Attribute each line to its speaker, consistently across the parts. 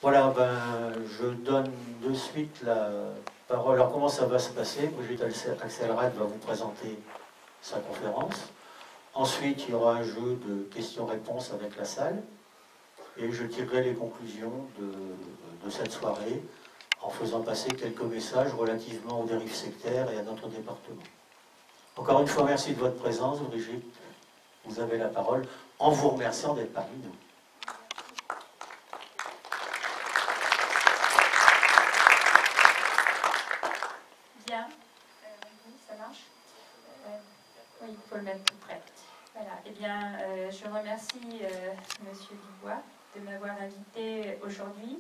Speaker 1: Voilà, ben, je donne de suite la parole. Alors comment ça va se passer? Brigitte Axelrad va vous présenter sa conférence. Ensuite, il y aura un jeu de questions-réponses avec la salle. Et je tirerai les conclusions de cette soirée en faisant passer quelques messages relativement aux dérives sectaires et à notre département. Encore une fois, merci de votre présence, Brigitte. Vous avez la parole, en vous remerciant d'être parmi nous.
Speaker 2: Bien. Oui, ça marche. Oui, il faut le mettre tout près. Voilà. Eh bien, je remercie Monsieur Dubois de m'avoir invité aujourd'hui.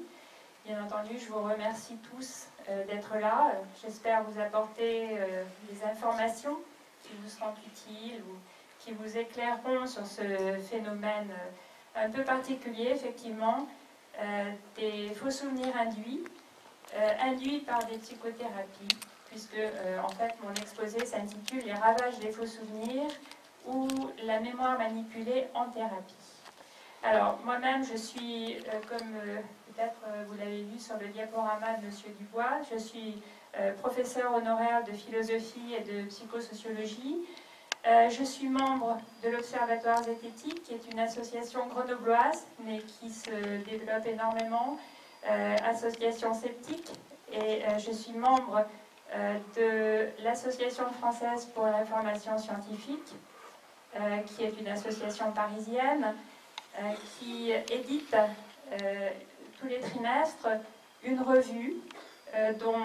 Speaker 2: Bien entendu, je vous remercie tous d'être là. J'espère vous apporter des informations qui vous seront utiles ou qui vous éclaireront sur ce phénomène un peu particulier, effectivement, des faux souvenirs induits par des psychothérapies, puisque en fait mon exposé s'intitule « Les ravages des faux souvenirs ou la mémoire manipulée en thérapie ». Alors, moi-même, je suis, comme peut-être vous l'avez vu sur le diaporama de M. Dubois, je suis professeur honoraire de philosophie et de psychosociologie. Je suis membre de l'Observatoire Zététique, qui est une association grenobloise, mais qui se développe énormément, association sceptique, et je suis membre de l'Association française pour l'information scientifique, qui est une association parisienne, qui édite tous les trimestres une revue dont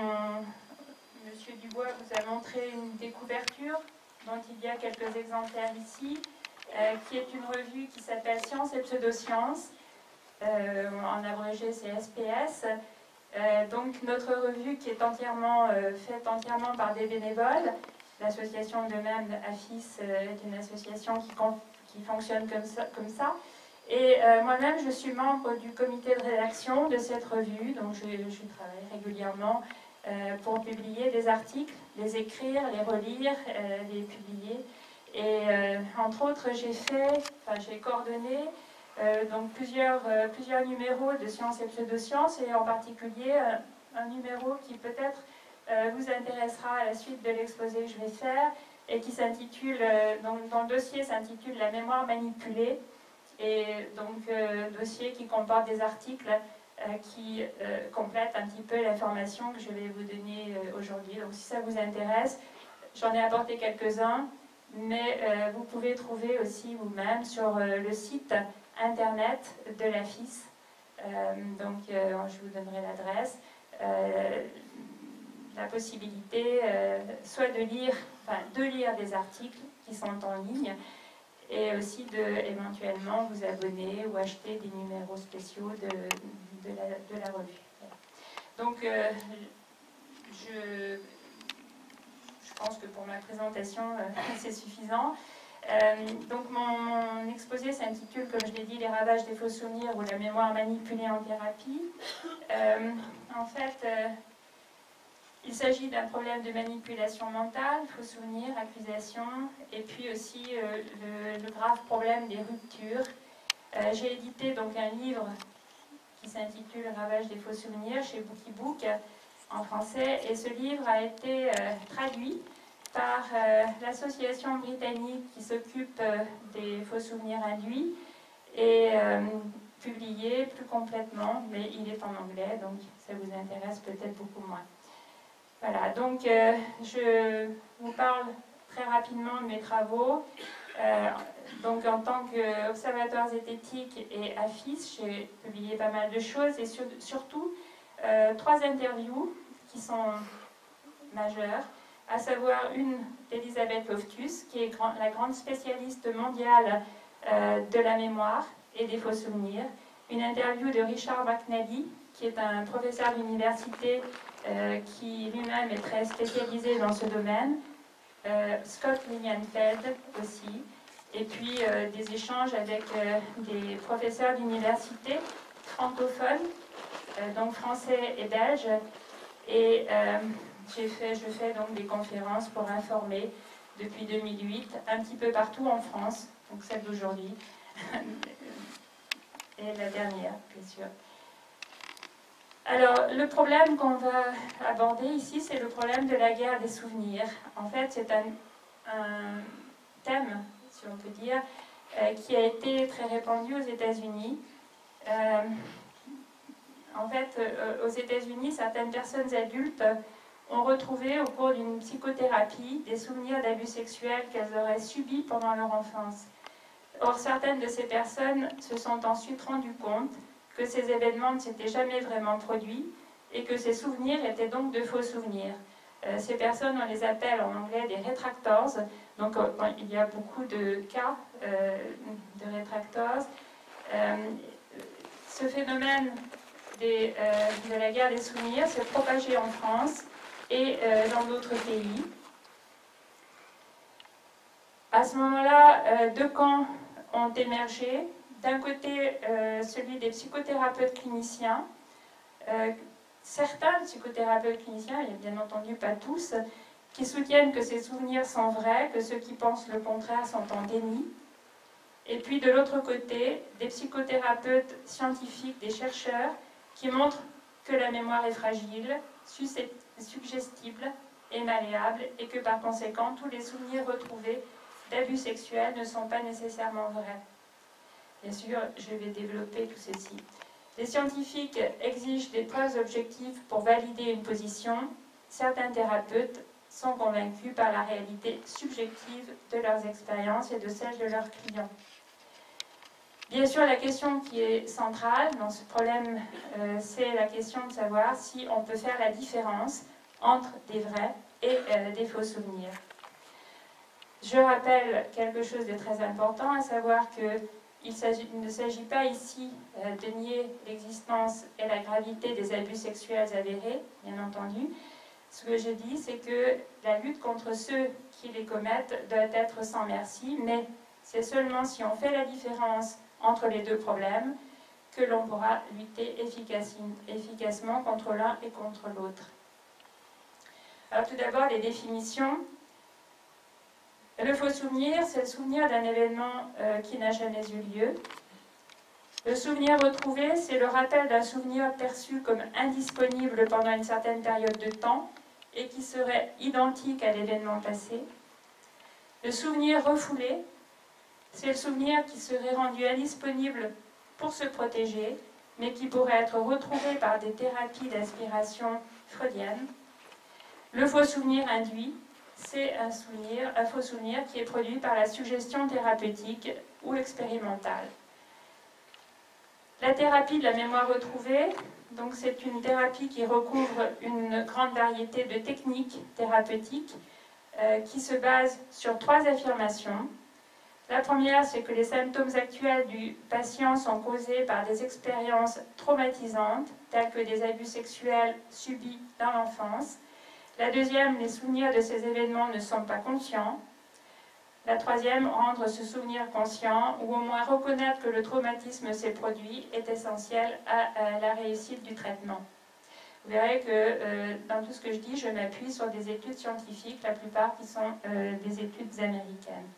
Speaker 2: M. Dubois vous a montré une découverture, dont il y a quelques exemplaires ici, qui est une revue qui s'appelle Science et Pseudosciences, en abrégé c'est SPS. Donc notre revue qui est faite entièrement par des bénévoles. L'association de même, AFIS, est une association qui fonctionne comme ça. Et moi-même, je suis membre du comité de rédaction de cette revue, donc je travaille régulièrement pour publier des articles, les écrire, les relire, les publier. Et entre autres, j'ai coordonné donc plusieurs numéros de Sciences et Pseudosciences, et en particulier un numéro qui peut-être vous intéressera à la suite de l'exposé que je vais faire, et qui s'intitule, dont le dossier s'intitule « La mémoire manipulée », et donc dossier qui comporte des articles qui complètent un petit peu l'information que je vais vous donner aujourd'hui. Donc si ça vous intéresse, j'en ai apporté quelques-uns, mais vous pouvez trouver aussi vous-même sur le site internet de l'AFIS. Donc je vous donnerai l'adresse. La possibilité soit de lire des articles qui sont en ligne, et aussi éventuellement vous abonner ou acheter des numéros spéciaux de la revue. Donc je pense que pour ma présentation c'est suffisant. Donc mon exposé s'intitule, comme je l'ai dit, « Les ravages des faux souvenirs ou la mémoire manipulée en thérapie ». En fait, il s'agit d'un problème de manipulation mentale, faux souvenirs, accusations, et puis aussi le grave problème des ruptures. J'ai édité donc un livre qui s'intitule « Ravage des faux souvenirs » chez Bookiebook en français, et ce livre a été traduit par l'association britannique qui s'occupe des faux souvenirs induits, et publié plus complètement, mais il est en anglais, donc ça vous intéresse peut-être beaucoup moins. Voilà, donc je vous parle très rapidement de mes travaux. Donc en tant qu'observateur zététique et AFIS, j'ai publié pas mal de choses, et surtout 3 interviews qui sont majeures, à savoir une d'Elisabeth Loftus, qui est la grande spécialiste mondiale de la mémoire et des faux souvenirs, une interview de Richard McNally, qui est un professeur d'université qui lui-même est très spécialisé dans ce domaine, Scott Lilienfeld aussi, et puis des échanges avec des professeurs d'université francophones, donc français et belges, et je fais donc des conférences pour informer depuis 2008, un petit peu partout en France, donc celle d'aujourd'hui, et la dernière, bien sûr. Alors, le problème qu'on va aborder ici, c'est le problème de la guerre des souvenirs. En fait, c'est un thème, si on peut dire, qui a été très répandu aux États-Unis. En fait, aux États-Unis, certaines personnes adultes ont retrouvé au cours d'une psychothérapie des souvenirs d'abus sexuels qu'elles auraient subis pendant leur enfance. Or, certaines de ces personnes se sont ensuite rendues compte que ces événements ne s'étaient jamais vraiment produits et que ces souvenirs étaient donc de faux souvenirs. Ces personnes, on les appelle en anglais des retractors. Donc, il y a beaucoup de cas de retractors. Ce phénomène de la guerre des souvenirs s'est propagé en France et dans d'autres pays. À ce moment-là, deux camps ont émergé. D'un côté, celui des psychothérapeutes cliniciens. Certains psychothérapeutes cliniciens, et bien entendu pas tous, qui soutiennent que ces souvenirs sont vrais, que ceux qui pensent le contraire sont en déni. Et puis de l'autre côté, des psychothérapeutes scientifiques, des chercheurs, qui montrent que la mémoire est fragile, suggestible et malléable, et que par conséquent, tous les souvenirs retrouvés d'abus sexuels ne sont pas nécessairement vrais. Bien sûr, je vais développer tout ceci. Les scientifiques exigent des preuves objectives pour valider une position. Certains thérapeutes sont convaincus par la réalité subjective de leurs expériences et de celles de leurs clients. Bien sûr, la question qui est centrale dans ce problème, c'est la question de savoir si on peut faire la différence entre des vrais et des faux souvenirs. Je rappelle quelque chose de très important, à savoir qu'il ne s'agit pas ici de nier l'existence et la gravité des abus sexuels avérés, bien entendu. Ce que je dis, c'est que la lutte contre ceux qui les commettent doit être sans merci, mais c'est seulement si on fait la différence entre les deux problèmes que l'on pourra lutter efficacement contre l'un et contre l'autre. Alors tout d'abord, les définitions. Le faux souvenir, c'est le souvenir d'un événement qui n'a jamais eu lieu. Le souvenir retrouvé, c'est le rappel d'un souvenir perçu comme indisponible pendant une certaine période de temps et qui serait identique à l'événement passé. Le souvenir refoulé, c'est le souvenir qui serait rendu indisponible pour se protéger, mais qui pourrait être retrouvé par des thérapies d'aspiration freudienne. Le faux souvenir induit, c'est un faux souvenir qui est produit par la suggestion thérapeutique ou expérimentale. La thérapie de la mémoire retrouvée, donc c'est une thérapie qui recouvre une grande variété de techniques thérapeutiques qui se basent sur 3 affirmations. La première, c'est que les symptômes actuels du patient sont causés par des expériences traumatisantes, telles que des abus sexuels subis dans l'enfance. La deuxième, les souvenirs de ces événements ne sont pas conscients. La troisième, rendre ce souvenir conscient, ou au moins reconnaître que le traumatisme s'est produit, est essentiel à la réussite du traitement. Vous verrez que dans tout ce que je dis, je m'appuie sur des études scientifiques, la plupart qui sont des études américaines.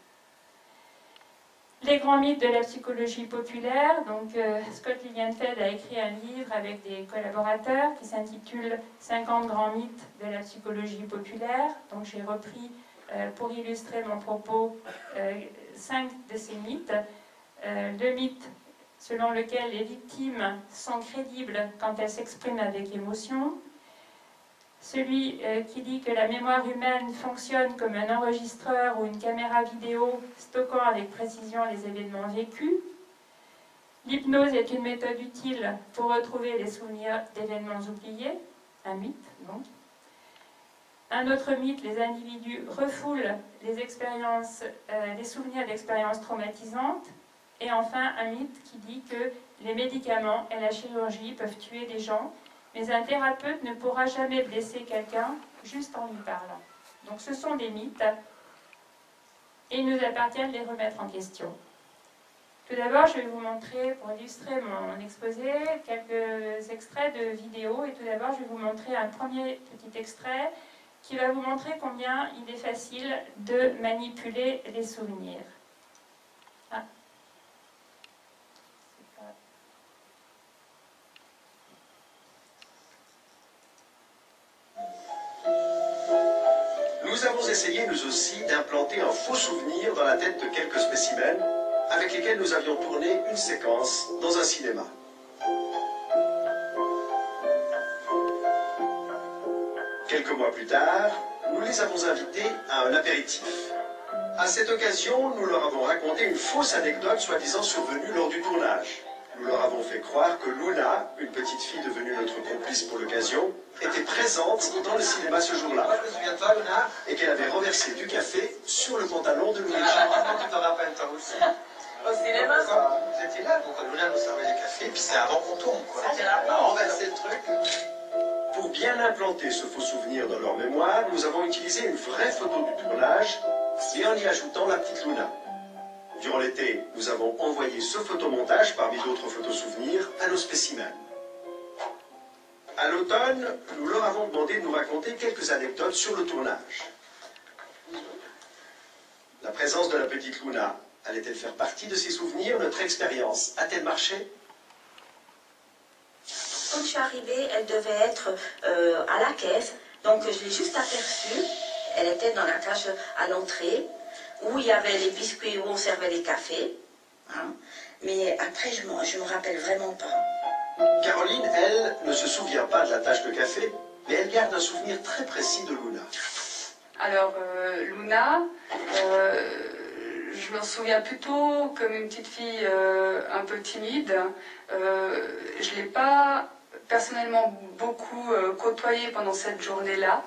Speaker 2: Les grands mythes de la psychologie populaire. Donc, Scott Lilienfeld a écrit un livre avec des collaborateurs qui s'intitule « 50 grands mythes de la psychologie populaire ». Donc, j'ai repris, pour illustrer mon propos, 5 de ces mythes. Le mythe selon lequel les victimes sont crédibles quand elles s'expriment avec émotion. Celui qui dit que la mémoire humaine fonctionne comme un enregistreur ou une caméra vidéo stockant avec précision les événements vécus. L'hypnose est une méthode utile pour retrouver les souvenirs d'événements oubliés, un mythe donc. Un autre mythe, les individus refoulent les souvenirs d'expériences traumatisantes. Et enfin, un mythe qui dit que les médicaments et la chirurgie peuvent tuer des gens, mais un thérapeute ne pourra jamais blesser quelqu'un juste en lui parlant. Donc ce sont des mythes, et il nous appartient de les remettre en question. Tout d'abord, je vais vous montrer, pour illustrer mon exposé, quelques extraits de vidéos. Et tout d'abord, je vais vous montrer un premier petit extrait qui va vous montrer combien il est facile de manipuler les souvenirs. Ah.
Speaker 3: nous avons essayé, nous aussi, d'implanter un faux souvenir dans la tête de quelques spécimens avec lesquels nous avions tourné une séquence dans un cinéma. Quelques mois plus tard, nous les avons invités à un apéritif. À cette occasion, nous leur avons raconté une fausse anecdote soi-disant survenue lors du tournage. Nous leur avons fait croire que Luna, une petite fille devenue notre complice pour l'occasion, était présente dans le cinéma ce jour-là.
Speaker 4: Moi, je me souviens de toi, Luna.
Speaker 3: Et qu'elle avait renversé du café sur le pantalon de Luigi.
Speaker 4: Tu t'en rappelles, toi aussi.
Speaker 5: Au cinéma,
Speaker 4: Vous étiez là, donc Luna nous servait des cafés, puis c'est avant qu'on tourne, quoi.
Speaker 5: c'était là.
Speaker 4: On renversait le truc.
Speaker 3: Pour bien implanter ce faux souvenir dans leur mémoire, nous avons utilisé une vraie photo du tournage et en y ajoutant la petite Luna. Durant l'été, nous avons envoyé ce photomontage parmi d'autres photos souvenirs à nos spécimens. À l'automne, nous leur avons demandé de nous raconter quelques anecdotes sur le tournage. La présence de la petite Luna allait-elle faire partie de ces souvenirs? Notre expérience a-t-elle marché?
Speaker 5: Quand je suis arrivée, elle devait être à la caisse, donc je l'ai juste aperçue. Elle était dans la cage à l'entrée, où il y avait les biscuits, où on servait les cafés. Hein. Mais après, je me rappelle vraiment pas.
Speaker 3: Caroline, elle, ne se souvient pas de la tache de café, mais elle garde un souvenir très précis de Luna.
Speaker 6: Alors, Luna, je me souviens plutôt comme une petite fille un peu timide. Je ne l'ai pas personnellement beaucoup côtoyée pendant cette journée-là.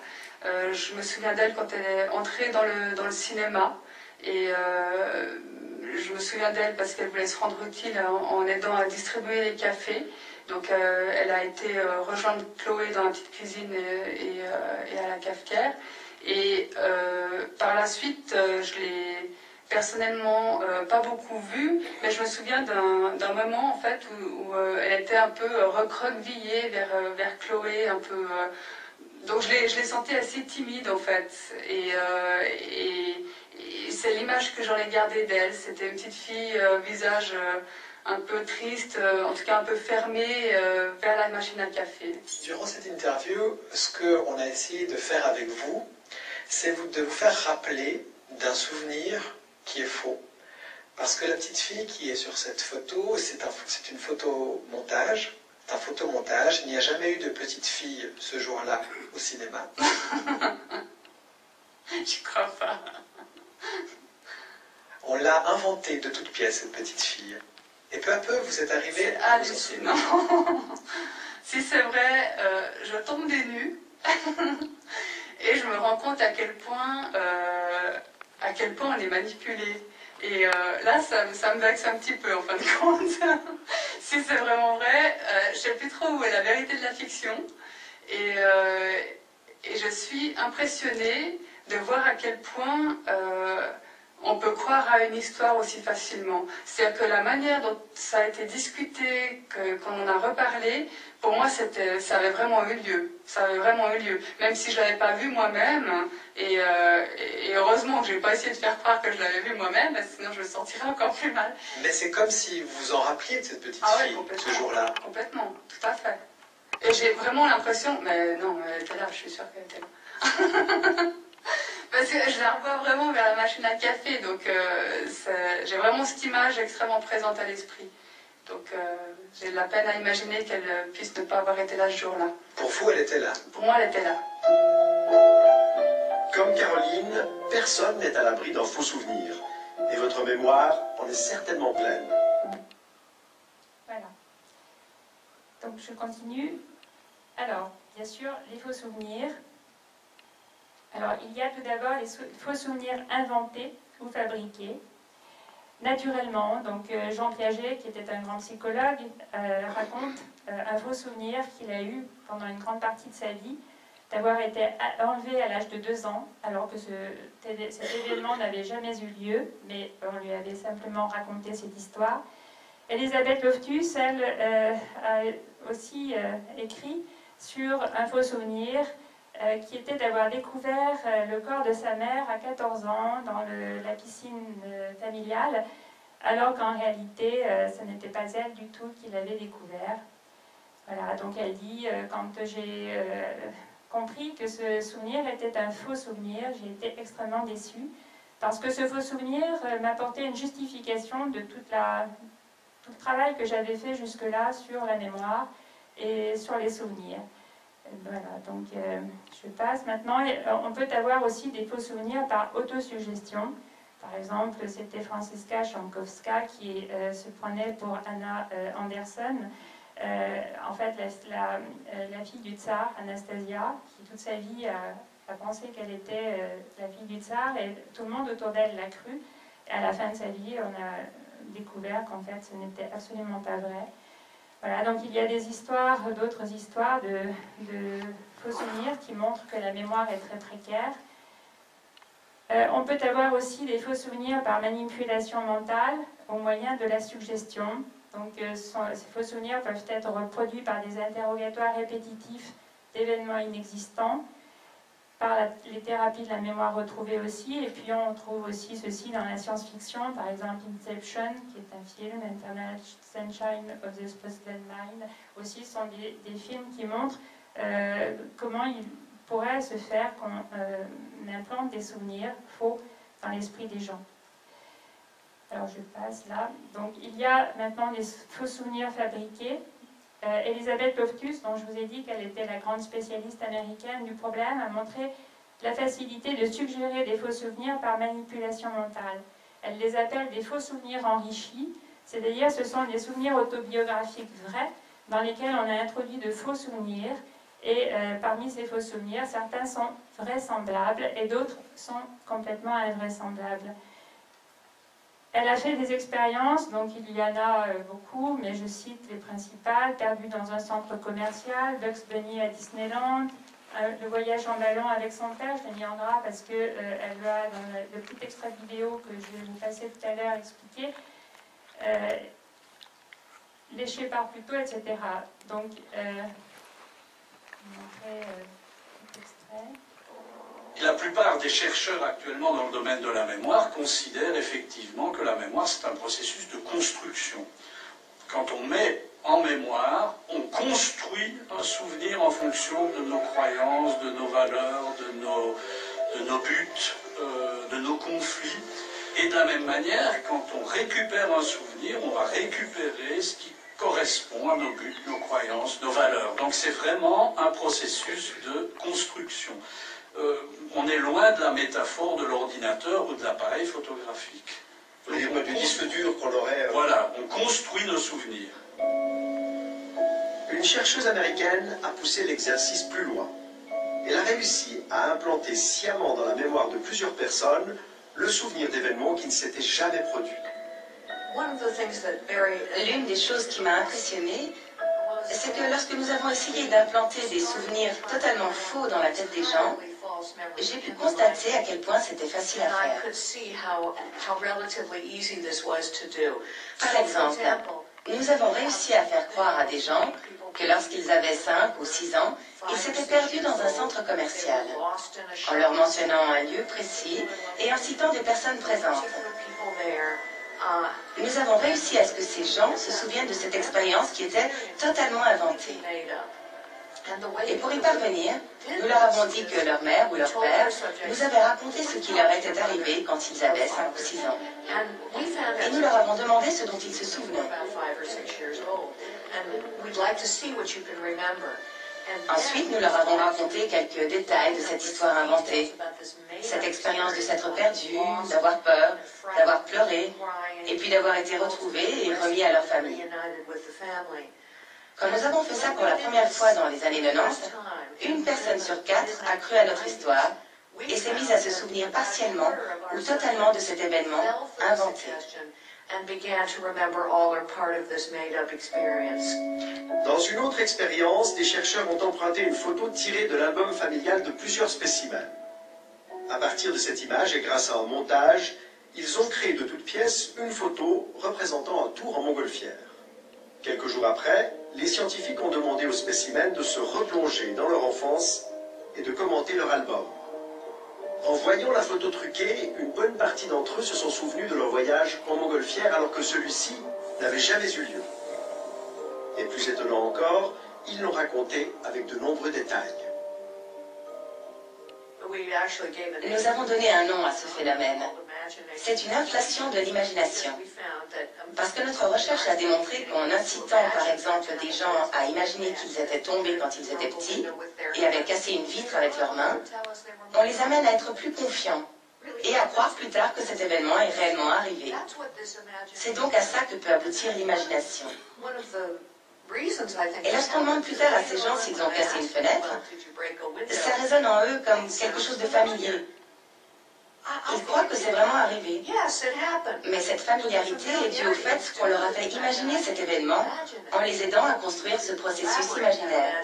Speaker 6: Je me souviens d'elle quand elle est entrée dans le cinéma. Et je me souviens d'elle parce qu'elle voulait se rendre utile en aidant à distribuer les cafés. Donc elle a été rejoindre Chloé dans la petite cuisine et à la cafetière. Et par la suite, je l'ai personnellement pas beaucoup vue, mais je me souviens d'un moment en fait où elle était un peu recroquevillée vers Chloé, un peu. Donc je l'ai sentie assez timide en fait. Et c'est l'image que j'en ai gardée d'elle. C'était une petite fille, visage un peu triste, en tout cas un peu fermé vers la machine à café.
Speaker 4: Durant cette interview, ce qu'on a essayé de faire avec vous, c'est de vous faire rappeler d'un souvenir qui est faux. Parce que la petite fille qui est sur cette photo, c'est une photo montage. C'est un photomontage. Il n'y a jamais eu de petite fille ce jour-là au cinéma.
Speaker 6: Je crois pas.
Speaker 4: On l'a inventée de toutes pièces, cette petite fille. Et peu à peu, vous êtes arrivé
Speaker 6: C'est
Speaker 4: à vous en
Speaker 6: hallucinant. Si c'est vrai, je tombe des nues et je me rends compte à quel point on est manipulé. Et là, ça me vexe un petit peu en fin de compte. Si c'est vraiment vrai, je ne sais plus trop où est la vérité de la fiction. Et je suis impressionnée de voir à quel point on peut croire à une histoire aussi facilement. C'est-à-dire que la manière dont ça a été discuté, qu'on en a reparlé, pour moi, ça avait vraiment eu lieu. Ça avait vraiment eu lieu. Même si je ne l'avais pas vu moi-même, et heureusement que je n'ai pas essayé de faire croire que je l'avais vu moi-même, parce que sinon je me sentirais encore plus mal.
Speaker 4: Mais c'est comme si vous vous en rappeliez de cette petite fille, ce jour-là.
Speaker 6: Complètement, tout à fait. Et j'ai vraiment l'impression, mais non, elle était là, je suis sûre qu'elle était là. Parce que je la revois vraiment vers la machine à café, donc j'ai vraiment cette image extrêmement présente à l'esprit. Donc j'ai de la peine à imaginer qu'elle puisse ne pas avoir été là ce jour-là.
Speaker 4: Pour vous, elle était là.
Speaker 6: Pour moi, elle était là.
Speaker 3: Comme Caroline, personne n'est à l'abri d'un faux souvenir. Et votre mémoire en est certainement pleine.
Speaker 2: Voilà. Donc je continue. Alors, bien sûr, les faux souvenirs. Alors, il y a tout d'abord les faux souvenirs inventés ou fabriqués. Naturellement, donc Jean Piaget, qui était un grand psychologue, raconte un faux souvenir qu'il a eu pendant une grande partie de sa vie, d'avoir été enlevé à l'âge de 2 ans, alors que cet événement n'avait jamais eu lieu, mais on lui avait simplement raconté cette histoire. Elisabeth Loftus, elle, a aussi écrit sur un faux souvenir qui était d'avoir découvert le corps de sa mère à 14 ans dans la piscine familiale, alors qu'en réalité, ce n'était pas elle du tout qui l'avait découvert. Voilà, donc elle dit, quand j'ai compris que ce souvenir était un faux souvenir. J'ai été extrêmement déçue parce que ce faux souvenir m'apportait une justification de tout le travail que j'avais fait jusque-là sur la mémoire et sur les souvenirs. Voilà, donc je passe maintenant. On peut avoir aussi des faux souvenirs par autosuggestion. Par exemple, c'était Franziska Schankowska qui se prenait pour Anna Anderson. En fait, la fille du tsar, Anastasia, qui toute sa vie a pensé qu'elle était la fille du tsar, et tout le monde autour d'elle l'a cru. Et à la fin de sa vie, on a découvert qu'en fait, ce n'était absolument pas vrai. Voilà, donc il y a des histoires, d'autres histoires de faux souvenirs qui montrent que la mémoire est très précaire. On peut avoir aussi des faux souvenirs par manipulation mentale au moyen de la suggestion. Donc ces faux souvenirs peuvent être reproduits par des interrogatoires répétitifs d'événements inexistants, par les thérapies de la mémoire retrouvée aussi, et puis on trouve aussi ceci dans la science-fiction, par exemple Inception, qui est un film, Eternal Sunshine of the Spotless Mind, aussi sont des films qui montrent comment il pourrait se faire qu'on implante des souvenirs faux dans l'esprit des gens. Alors je passe là. Donc il y a maintenant des faux souvenirs fabriqués. Elizabeth Loftus, dont je vous ai dit qu'elle était la grande spécialiste américaine du problème, a montré la facilité de suggérer des faux souvenirs par manipulation mentale. Elle les appelle des faux souvenirs enrichis, c'est-à-dire ce sont des souvenirs autobiographiques vrais dans lesquels on a introduit de faux souvenirs, et parmi ces faux souvenirs, certains sont vraisemblables et d'autres sont complètement invraisemblables. Elle a fait des expériences, donc il y en a beaucoup, mais je cite les principales: Perdu dans un centre commercial, Bugs Bunny à Disneyland, le voyage en ballon avec son père, je l'ai mis en gras parce qu'elle va, dans le petit extrait de vidéo que je vais vous passer tout à l'heure, expliquer, léché par Pluto, etc. Donc, je vais montrer cet extrait.
Speaker 7: La plupart des chercheurs actuellement dans le domaine de la mémoire considèrent effectivement que la mémoire, c'est un processus de construction. Quand on met en mémoire, on construit un souvenir en fonction de nos croyances, de nos valeurs, de nos buts, de nos conflits. Et de la même manière, quand on récupère un souvenir, on va récupérer ce qui correspond à nos buts, nos croyances, nos valeurs. Donc c'est vraiment un processus de construction. On est loin de la métaphore de l'ordinateur ou de l'appareil photographique.
Speaker 3: Vous voulez dire du disque dur qu'on aurait...
Speaker 7: Voilà, on construit nos souvenirs.
Speaker 3: Une chercheuse américaine a poussé l'exercice plus loin. Elle a réussi à implanter sciemment dans la mémoire de plusieurs personnes le souvenir d'événements qui ne s'étaient jamais produits.
Speaker 5: L'une des choses qui m'a impressionnée, c'est que lorsque nous avons essayé d'implanter des souvenirs totalement faux dans la tête des gens, j'ai pu constater à quel point c'était facile à faire. Par exemple, nous avons réussi à faire croire à des gens que lorsqu'ils avaient 5 ou 6 ans, ils s'étaient perdus dans un centre commercial, en leur mentionnant un lieu précis et en citant des personnes présentes. Nous avons réussi à ce que ces gens se souviennent de cette expérience qui était totalement inventée. Et pour y parvenir, nous leur avons dit que leur mère ou leur père nous avait raconté ce qui leur était arrivé quand ils avaient 5 ou 6 ans. Et nous leur avons demandé ce dont ils se souvenaient. Ensuite, nous leur avons raconté quelques détails de cette histoire inventée. Cette expérience de s'être perdu, d'avoir peur, d'avoir pleuré, et puis d'avoir été retrouvés et remis à leur famille. Quand nous avons fait ça pour la première fois dans les années 90, une personne sur 4 a cru à notre histoire et s'est mise à se souvenir partiellement ou totalement de cet événement inventé.
Speaker 3: Dans une autre expérience, des chercheurs ont emprunté une photo tirée de l'album familial de plusieurs spécimens. À partir de cette image et grâce à un montage, ils ont créé de toutes pièces une photo représentant un tour en montgolfière. Quelques jours après, les scientifiques ont demandé aux spécimens de se replonger dans leur enfance et de commenter leur album. En voyant la photo truquée, une bonne partie d'entre eux se sont souvenus de leur voyage en montgolfière alors que celui-ci n'avait jamais eu lieu. Et plus étonnant encore, ils l'ont raconté avec de nombreux détails.
Speaker 5: Nous avons donné un nom à ce phénomène. C'est une inflation de l'imagination. Parce que notre recherche a démontré qu'en incitant par exemple des gens à imaginer qu'ils étaient tombés quand ils étaient petits et avaient cassé une vitre avec leurs mains, on les amène à être plus confiants et à croire plus tard que cet événement est réellement arrivé. C'est donc à ça que peut aboutir l'imagination. Et lorsqu'on demande plus tard à ces gens s'ils ont cassé une fenêtre, ça résonne en eux comme quelque chose de familier. Ils croient que c'est vraiment arrivé. Mais cette familiarité est due au fait qu'on leur a fait imaginer cet événement en les aidant à construire ce processus imaginaire.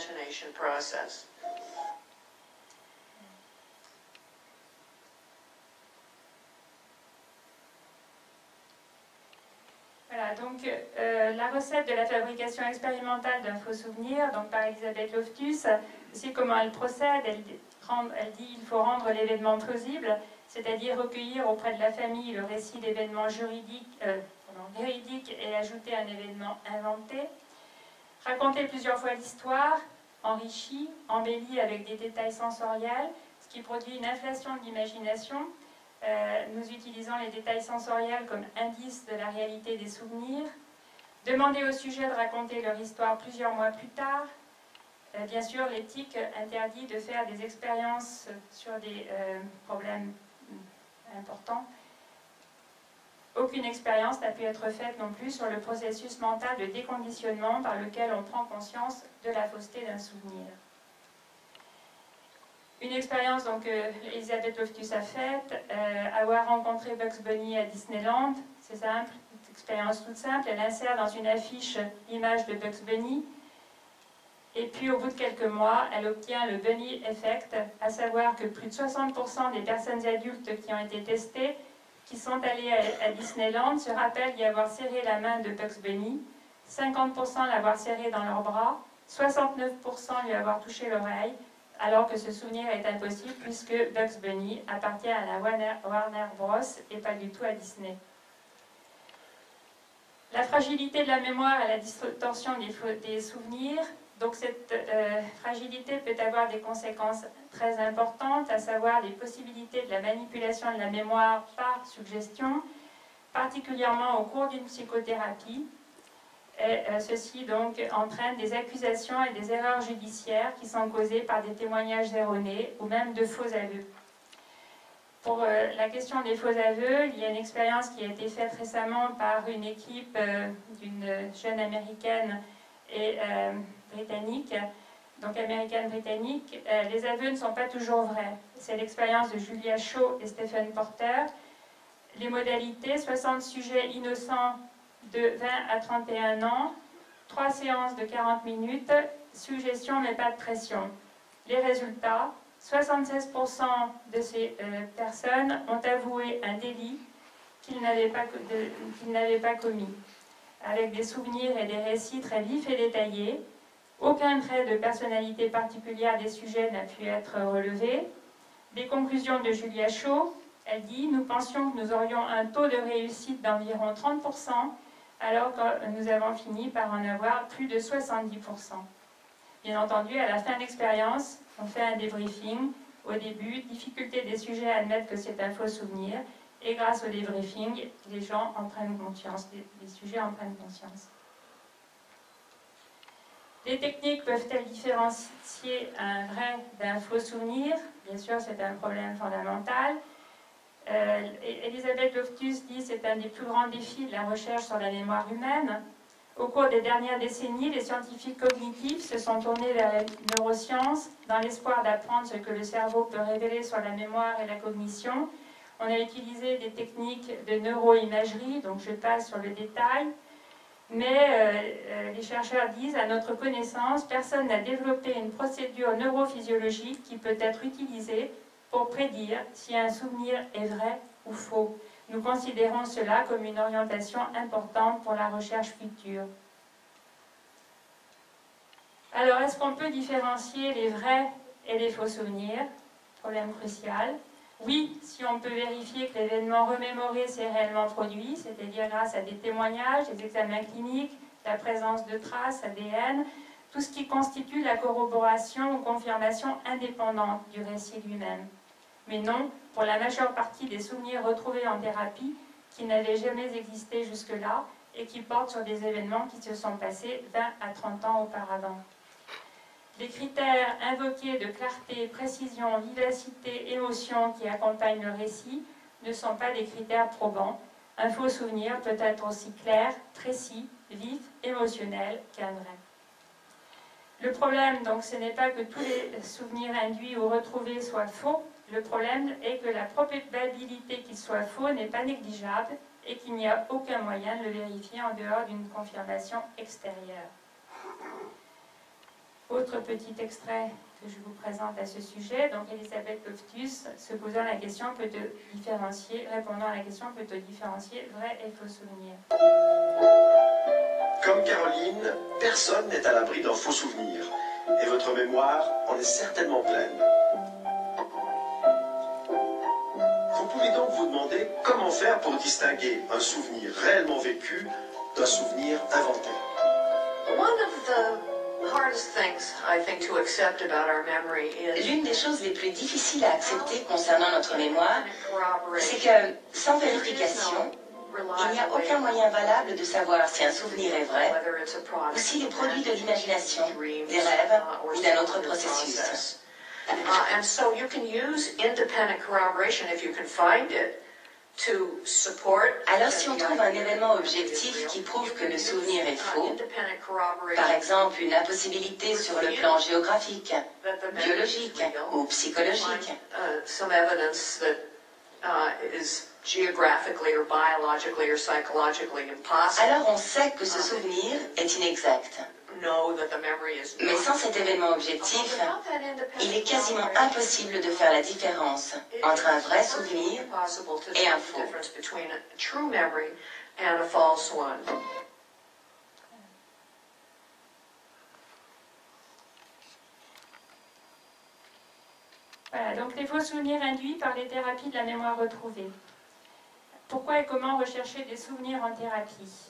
Speaker 2: Voilà, donc la recette de la fabrication expérimentale d'un faux souvenir, donc par Elisabeth Loftus, c'est comment elle procède. Elle dit qu'il faut rendre l'événement plausible, c'est-à-dire recueillir auprès de la famille le récit d'événements véridiques et ajouter un événement inventé. Raconter plusieurs fois l'histoire, enrichie, embellie avec des détails sensoriels, ce qui produit une inflation de l'imagination. Nous utilisons les détails sensoriels comme indice de la réalité des souvenirs. Demander au sujet de raconter leur histoire plusieurs mois plus tard. Bien sûr, l'éthique interdit de faire des expériences sur des problèmes importants. Aucune expérience n'a pu être faite non plus sur le processus mental de déconditionnement par lequel on prend conscience de la fausseté d'un souvenir. Une expérience donc Elisabeth Loftus a faite, avoir rencontré Bugs Bunny à Disneyland, c'est simple, une expérience toute simple, elle insère dans une affiche l'image de Bugs Bunny, et puis au bout de quelques mois, elle obtient le Bunny Effect, à savoir que plus de 60% des personnes adultes qui ont été testées, qui sont allées à Disneyland, se rappellent y avoir serré la main de Bugs Bunny, 50% l'avoir serré dans leurs bras, 69% lui avoir touché l'oreille, alors que ce souvenir est impossible puisque Bugs Bunny appartient à la Warner Bros. Et pas du tout à Disney. La fragilité de la mémoire et la distorsion des souvenirs. Donc cette fragilité peut avoir des conséquences très importantes, à savoir les possibilités de la manipulation de la mémoire par suggestion, particulièrement au cours d'une psychothérapie. Et ceci donc entraîne des accusations et des erreurs judiciaires qui sont causées par des témoignages erronés ou même de faux aveux. Pour la question des faux aveux, il y a une expérience qui a été faite récemment par une équipe d'une jeune américaine et britannique, donc américaine-britannique. Les aveux ne sont pas toujours vrais. C'est l'expérience de Julia Shaw et Stephen Porter. Les modalités, 60 sujets innocents de 20 à 31 ans, 3 séances de 40 minutes, suggestion mais pas de pression. Les résultats, 76% de ces personnes ont avoué un délit qu'ils n'avaient pas commis, avec des souvenirs et des récits très vifs et détaillés. Aucun trait de personnalité particulière des sujets n'a pu être relevé. Des conclusions de Julia Shaw, elle dit « Nous pensions que nous aurions un taux de réussite d'environ 30%, alors que nous avons fini par en avoir plus de 70%. » Bien entendu, à la fin de l'expérience, on fait un débriefing. Au début, difficulté des sujets à admettre que c'est un faux souvenir, et grâce au débriefing, les gens en prennent conscience, les sujets en prennent conscience. Les techniques peuvent-elles différencier un vrai d'un faux souvenir? Bien sûr, c'est un problème fondamental. Elisabeth Loftus dit que c'est un des plus grands défis de la recherche sur la mémoire humaine. Au cours des dernières décennies, les scientifiques cognitifs se sont tournés vers la neuroscience dans l'espoir d'apprendre ce que le cerveau peut révéler sur la mémoire et la cognition. On a utilisé des techniques de neuroimagerie, donc je passe sur le détail. Mais les chercheurs disent, à notre connaissance, personne n'a développé une procédure neurophysiologique qui peut être utilisée pour prédire si un souvenir est vrai ou faux. Nous considérons cela comme une orientation importante pour la recherche future. Alors, est-ce qu'on peut différencier les vrais et les faux souvenirs? Problème crucial. Oui, si on peut vérifier que l'événement remémoré s'est réellement produit, c'est-à-dire grâce à des témoignages, des examens cliniques, la présence de traces, ADN, tout ce qui constitue la corroboration ou confirmation indépendante du récit lui-même. mais non pour la majeure partie des souvenirs retrouvés en thérapie qui n'avaient jamais existé jusque-là et qui portent sur des événements qui se sont passés 20 à 30 ans auparavant. Les critères invoqués de clarté, précision, vivacité, émotion qui accompagnent le récit ne sont pas des critères probants. Un faux souvenir peut être aussi clair, précis, vif, émotionnel qu'un vrai. Le problème, donc, ce n'est pas que tous les souvenirs induits ou retrouvés soient faux. Le problème est que la probabilité qu'ils soient faux n'est pas négligeable et qu'il n'y a aucun moyen de le vérifier en dehors d'une confirmation extérieure. Autre petit extrait que je vous présente à ce sujet, donc Elisabeth Loftus se posant la question, répondant à la question, peut-on différencier vrai et faux souvenir?
Speaker 3: Comme Caroline, personne n'est à l'abri d'un faux souvenir, et votre mémoire en est certainement pleine. Vous pouvez donc vous demander comment faire pour distinguer un souvenir réellement vécu d'un souvenir inventé.
Speaker 5: L'une des choses les plus difficiles à accepter concernant notre mémoire, c'est que, sans vérification, il n'y a aucun moyen valable de savoir si un souvenir est vrai ou s'il est produit de l'imagination, des rêves ou d'un autre processus.
Speaker 8: And so you can use independent corroboration if you can find it to support.
Speaker 5: Alors si on trouve un événement objectif qui prouve que le souvenir est faux, par exemple une impossibilité sur le plan géographique, biologique ou psychologique,
Speaker 8: Some evidence that is geographically or biologically or psychologically impossible.
Speaker 5: alors on sait que ce souvenir est inexact. Mais sans cet événement objectif, il est quasiment impossible de faire la différence entre un vrai souvenir et un faux.
Speaker 2: Voilà, donc les faux souvenirs induits par les thérapies de la mémoire retrouvée. Pourquoi et comment rechercher des souvenirs en thérapie?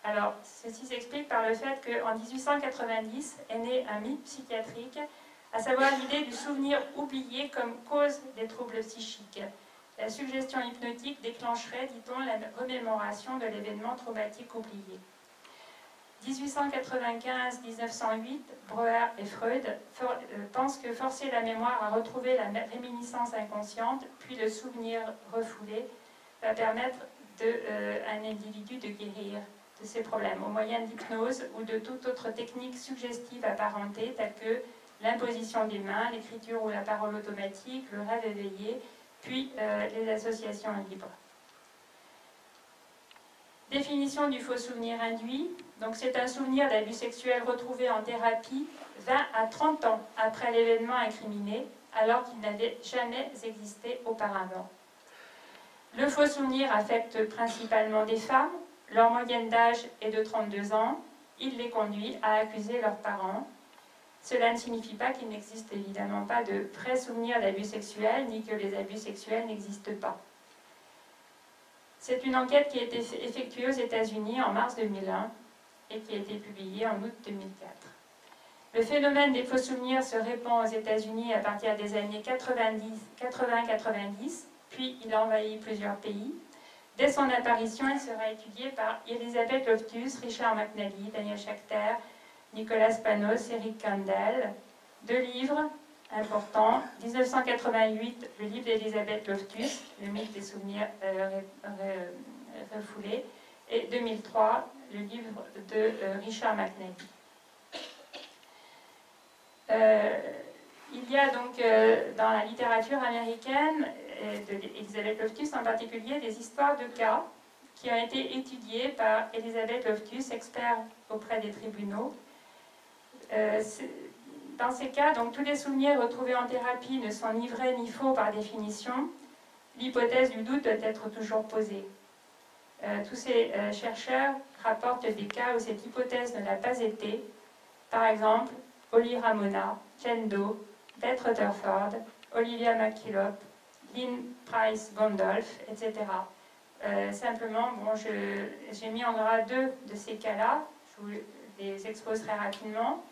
Speaker 2: Alors, ceci s'explique par le fait qu'en 1890 est né un mythe psychiatrique, à savoir l'idée du souvenir oublié comme cause des troubles psychiques. La suggestion hypnotique déclencherait, dit-on, la remémoration de l'événement traumatique oublié. 1895-1908, Breuer et Freud pensent que forcer la mémoire à retrouver la réminiscence inconsciente, puis le souvenir refoulé, va permettre à un individu de guérir de ces problèmes, au moyen d'hypnose ou de toute autre technique suggestive apparentée, telle que l'imposition des mains, l'écriture ou la parole automatique, le rêve éveillé, puis les associations libres. Définition du faux souvenir induit. Donc c'est un souvenir d'abus sexuel retrouvé en thérapie 20 à 30 ans après l'événement incriminé, alors qu'il n'avait jamais existé auparavant. Le faux souvenir affecte principalement des femmes. Leur moyenne d'âge est de 32 ans. Il les conduit à accuser leurs parents. Cela ne signifie pas qu'il n'existe évidemment pas de vrais souvenirs d'abus sexuels, ni que les abus sexuels n'existent pas. C'est une enquête qui a été effectuée aux États-Unis en mars 2001 et qui a été publiée en août 2004. Le phénomène des faux souvenirs se répand aux États-Unis à partir des années 80-90, puis il a envahi plusieurs pays. Dès son apparition, il sera étudié par Elisabeth Loftus, Richard McNally, Daniel Schachter, Nicolas Panos, Eric Kandel. 2 livres importants. 1988, le livre d'Elisabeth Loftus, Le mythe des souvenirs refoulés. Et 2003, le livre de Richard McNally. Il y a donc dans la littérature américaine, d'Elisabeth Loftus en particulier, des histoires de cas qui ont été étudiées par Elisabeth Loftus, expert auprès des tribunaux. Dans ces cas, donc, tous les souvenirs retrouvés en thérapie ne sont ni vrais ni faux par définition. L'hypothèse du doute doit être toujours posée. Tous ces chercheurs rapportent des cas où cette hypothèse ne l'a pas été. Par exemple, Holly Ramona, Jane Doe, Beth Rutherford, Olivia McKillop, Lynn Price Gondolf, etc. Simplement, bon, j'ai mis en gras 2 de ces cas-là, je vous les expose très rapidement.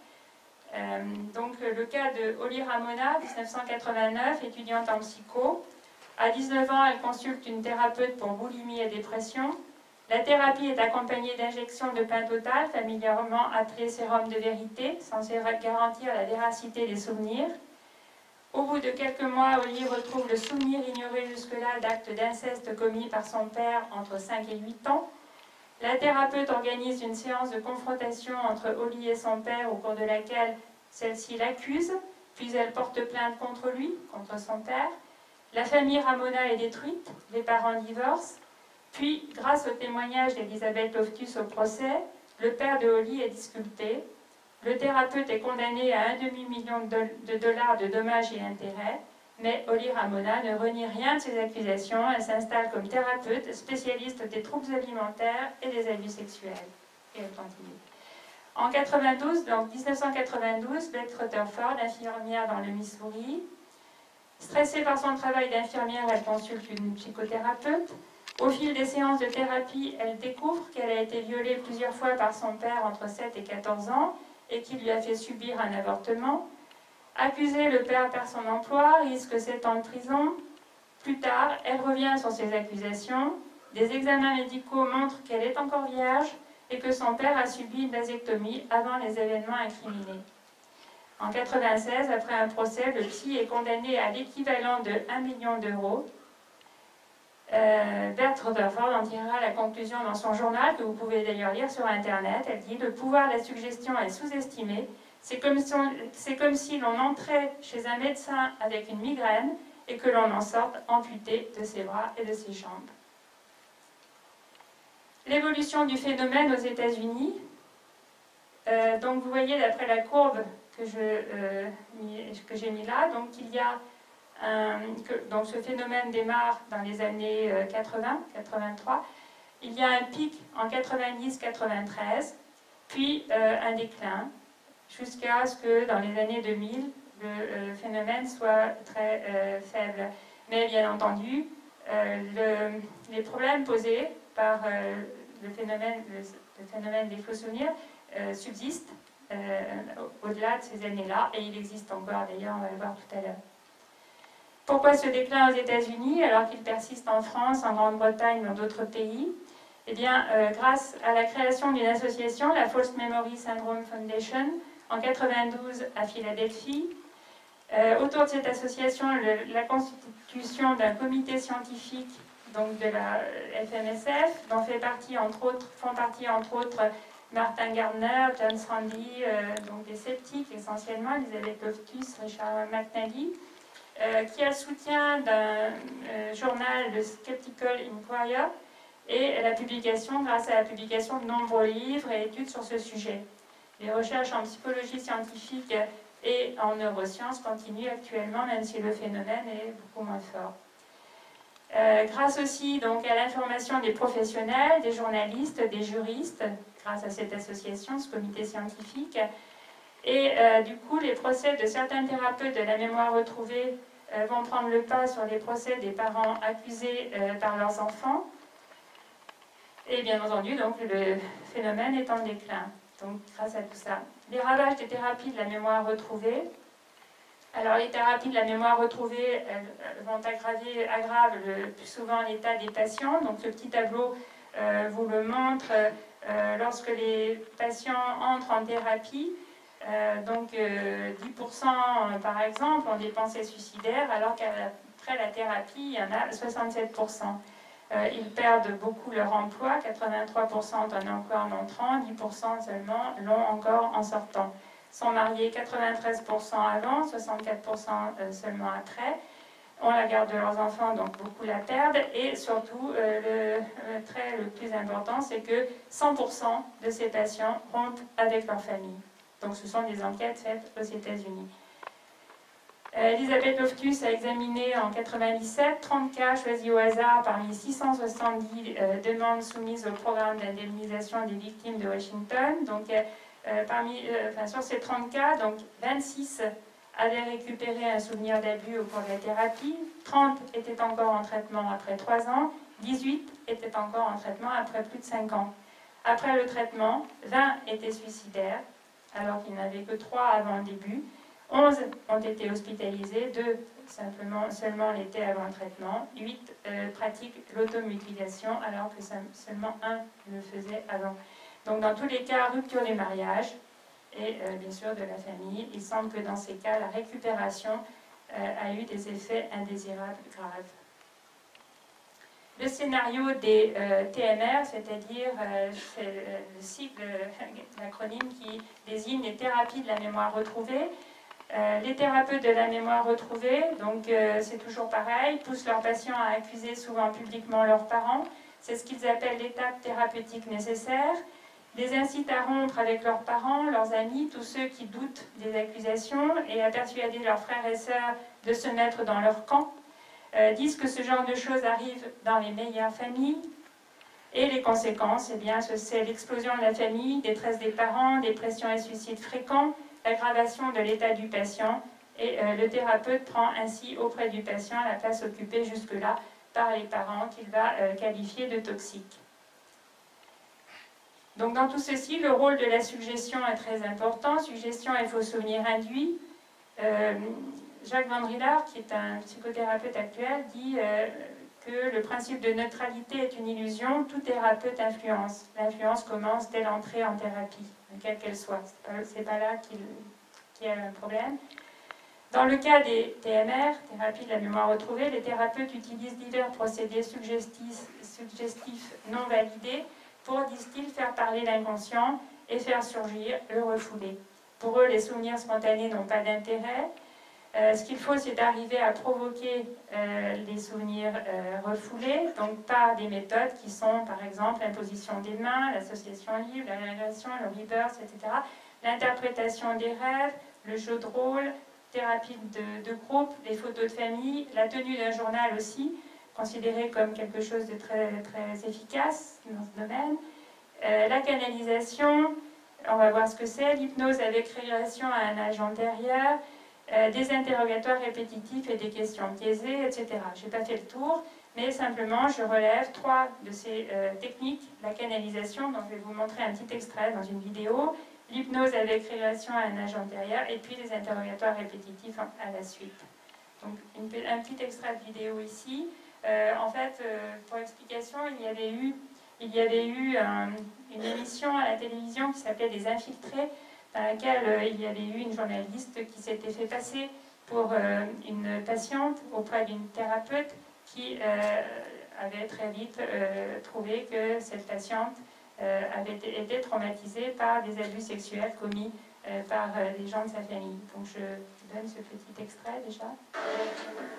Speaker 2: Donc le cas de Holly Ramona, 1989, étudiante en psycho. À 19 ans, elle consulte une thérapeute pour boulimie et dépression. La thérapie est accompagnée d'injections de pain total, familièrement appelé sérum de vérité, censé garantir la véracité des souvenirs. Au bout de quelques mois, Holly retrouve le souvenir ignoré jusque-là d'actes d'inceste commis par son père entre 5 et 8 ans. La thérapeute organise une séance de confrontation entre Holly et son père, au cours de laquelle celle-ci l'accuse, puis elle porte plainte contre lui, contre son père. La famille Ramona est détruite, les parents divorcent, puis, grâce au témoignage d'Elizabeth Loftus au procès, le père de Holly est disculpé. Le thérapeute est condamné à $1,5 million de dommages et intérêts, mais Holly Ramona ne renie rien de ces accusations. Elle s'installe comme thérapeute, spécialiste des troubles alimentaires et des abus sexuels. Et elle continue. En 1992, Beth Rutherford, infirmière dans le Missouri, stressée par son travail d'infirmière, elle consulte une psychothérapeute. Au fil des séances de thérapie, elle découvre qu'elle a été violée plusieurs fois par son père entre 7 et 14 ans et qu'il lui a fait subir un avortement. Accusée, le père perd son emploi, risque 7 ans de prison. Plus tard, elle revient sur ses accusations. Des examens médicaux montrent qu'elle est encore vierge et que son père a subi une vasectomie avant les événements incriminés. En 1996, après un procès, le psy est condamné à l'équivalent de $1 million. Beth Rutherford en tirera la conclusion dans son journal, que vous pouvez d'ailleurs lire sur Internet. Elle dit « Le pouvoir de la suggestion est sous-estimé. C'est comme si l'on entrait chez un médecin avec une migraine et que l'on en sorte amputé de ses bras et de ses jambes. » L'évolution du phénomène aux États-Unis. Donc vous voyez, d'après la courbe que j'ai mis là, donc il y a donc ce phénomène démarre dans les années 80-83. Il y a un pic en 90-93, puis un déclin, jusqu'à ce que dans les années 2000, le phénomène soit très faible. Mais bien entendu, les problèmes posés par le phénomène des faux souvenirs subsistent au-delà de ces années-là, et il existe encore, d'ailleurs, on va le voir tout à l'heure. Pourquoi ce déclin aux États-Unis alors qu'il persiste en France, en Grande-Bretagne, dans d'autres pays? Eh bien, grâce à la création d'une association, la False Memory Syndrome Foundation, en 1992 à Philadelphie. Autour de cette association, la constitution d'un comité scientifique, donc de la FMSF, dont font partie entre autres Martin Gardner, John Sandy, donc des sceptiques essentiellement, Elizabeth Loftus, Richard McNally, qui a le soutien d'un journal, le Skeptical Inquirer, et grâce à la publication de nombreux livres et études sur ce sujet. Les recherches en psychologie scientifique et en neurosciences continuent actuellement, même si le phénomène est beaucoup moins fort. Grâce aussi donc, à l'information des professionnels, des journalistes, des juristes, grâce à cette association, ce comité scientifique, et du coup, les procès de certains thérapeutes de la mémoire retrouvée vont prendre le pas sur les procès des parents accusés par leurs enfants. Et bien entendu, donc, le phénomène est en déclin. Donc, grâce à tout ça. Les ravages des thérapies de la mémoire retrouvée. Alors, les thérapies de la mémoire retrouvée aggravent le plus souvent l'état des patients. Donc, ce petit tableau vous le montre. Lorsque les patients entrent en thérapie, donc 10% par exemple ont des pensées suicidaires, alors qu'après la thérapie, il y en a 67%. Ils perdent beaucoup leur emploi, 83% ont un emploi en entrant, 10% seulement l'ont encore en sortant. Sont mariés 93% avant, 64% seulement après. On la garde de leurs enfants, donc beaucoup la perdent. Et surtout, le trait le plus important, c'est que 100% de ces patients rompent avec leur famille. Donc ce sont des enquêtes faites aux États-Unis. Elizabeth Loftus a examiné en 1997 30 cas choisis au hasard parmi 670 demandes soumises au programme d'indemnisation des victimes de Washington. Donc, sur ces 30 cas, donc 26 avaient récupéré un souvenir d'abus au cours de la thérapie, 30 étaient encore en traitement après 3 ans, 18 étaient encore en traitement après plus de 5 ans. Après le traitement, 20 étaient suicidaires, alors qu'il n'y en avait que 3 avant le début. 11 ont été hospitalisés, 2 seulement l'étaient avant le traitement. 8 pratiquent l'automutilation alors que seulement 1 le faisait avant. Donc dans tous les cas, rupture du mariage et bien sûr de la famille. Il semble que dans ces cas, la récupération a eu des effets indésirables graves. Le scénario des TMR, c'est-à-dire le cycle, l'acronyme qui désigne les thérapies de la mémoire retrouvée. Les thérapeutes de la mémoire retrouvée, donc c'est toujours pareil, poussent leurs patients à accuser souvent publiquement leurs parents. C'est ce qu'ils appellent l'étape thérapeutique nécessaire. Les incitent à rompre avec leurs parents, leurs amis, tous ceux qui doutent des accusations et à persuader leurs frères et sœurs de se mettre dans leur camp. Disent que ce genre de choses arrive dans les meilleures familles. Et les conséquences, eh bien, c'est l'explosion de la famille, détresse des parents, dépression et suicide fréquents, l'aggravation de l'état du patient. Et le thérapeute prend ainsi auprès du patient la place occupée jusque-là par les parents qu'il va qualifier de toxiques. Donc dans tout ceci, le rôle de la suggestion est très important. Suggestion et faux souvenirs induits. Jacques Van Drillard, qui est un psychothérapeute actuel, dit que le principe de neutralité est une illusion. Tout thérapeute influence. L'influence commence dès l'entrée en thérapie, quelle qu'elle soit. C'est pas là qu'il y a un problème. Dans le cas des TMR, thérapie de la mémoire retrouvée, les thérapeutes utilisent divers procédés suggestifs non validés pour, disent-ils, faire parler l'inconscient et faire surgir le refoulé. Pour eux, les souvenirs spontanés n'ont pas d'intérêt. Ce qu'il faut, c'est d'arriver à provoquer les souvenirs refoulés, donc par des méthodes qui sont, par exemple, l'imposition des mains, l'association libre, la régression, le rebirth, etc., l'interprétation des rêves, le jeu de rôle, thérapie de groupe, les photos de famille, la tenue d'un journal aussi, considéré comme quelque chose de très, très efficace dans ce domaine, la canalisation, on va voir ce que c'est, l'hypnose avec régression à un âge antérieur, des interrogatoires répétitifs et des questions biaisées, etc. Je n'ai pas fait le tour, mais simplement je relève 3 de ces techniques, la canalisation, dont je vais vous montrer un petit extrait dans une vidéo, l'hypnose avec régression à un âge antérieur, et puis les interrogatoires répétitifs à la suite. Donc un petit extrait de vidéo ici. En fait, pour explication, il y avait eu une émission à la télévision qui s'appelait Les Infiltrés, dans laquelle il y avait eu une journaliste qui s'était fait passer pour une patiente auprès d'une thérapeute qui avait très vite trouvé que cette patiente avait été traumatisée par des abus sexuels commis par des gens de sa famille. Donc je donne ce petit extrait déjà.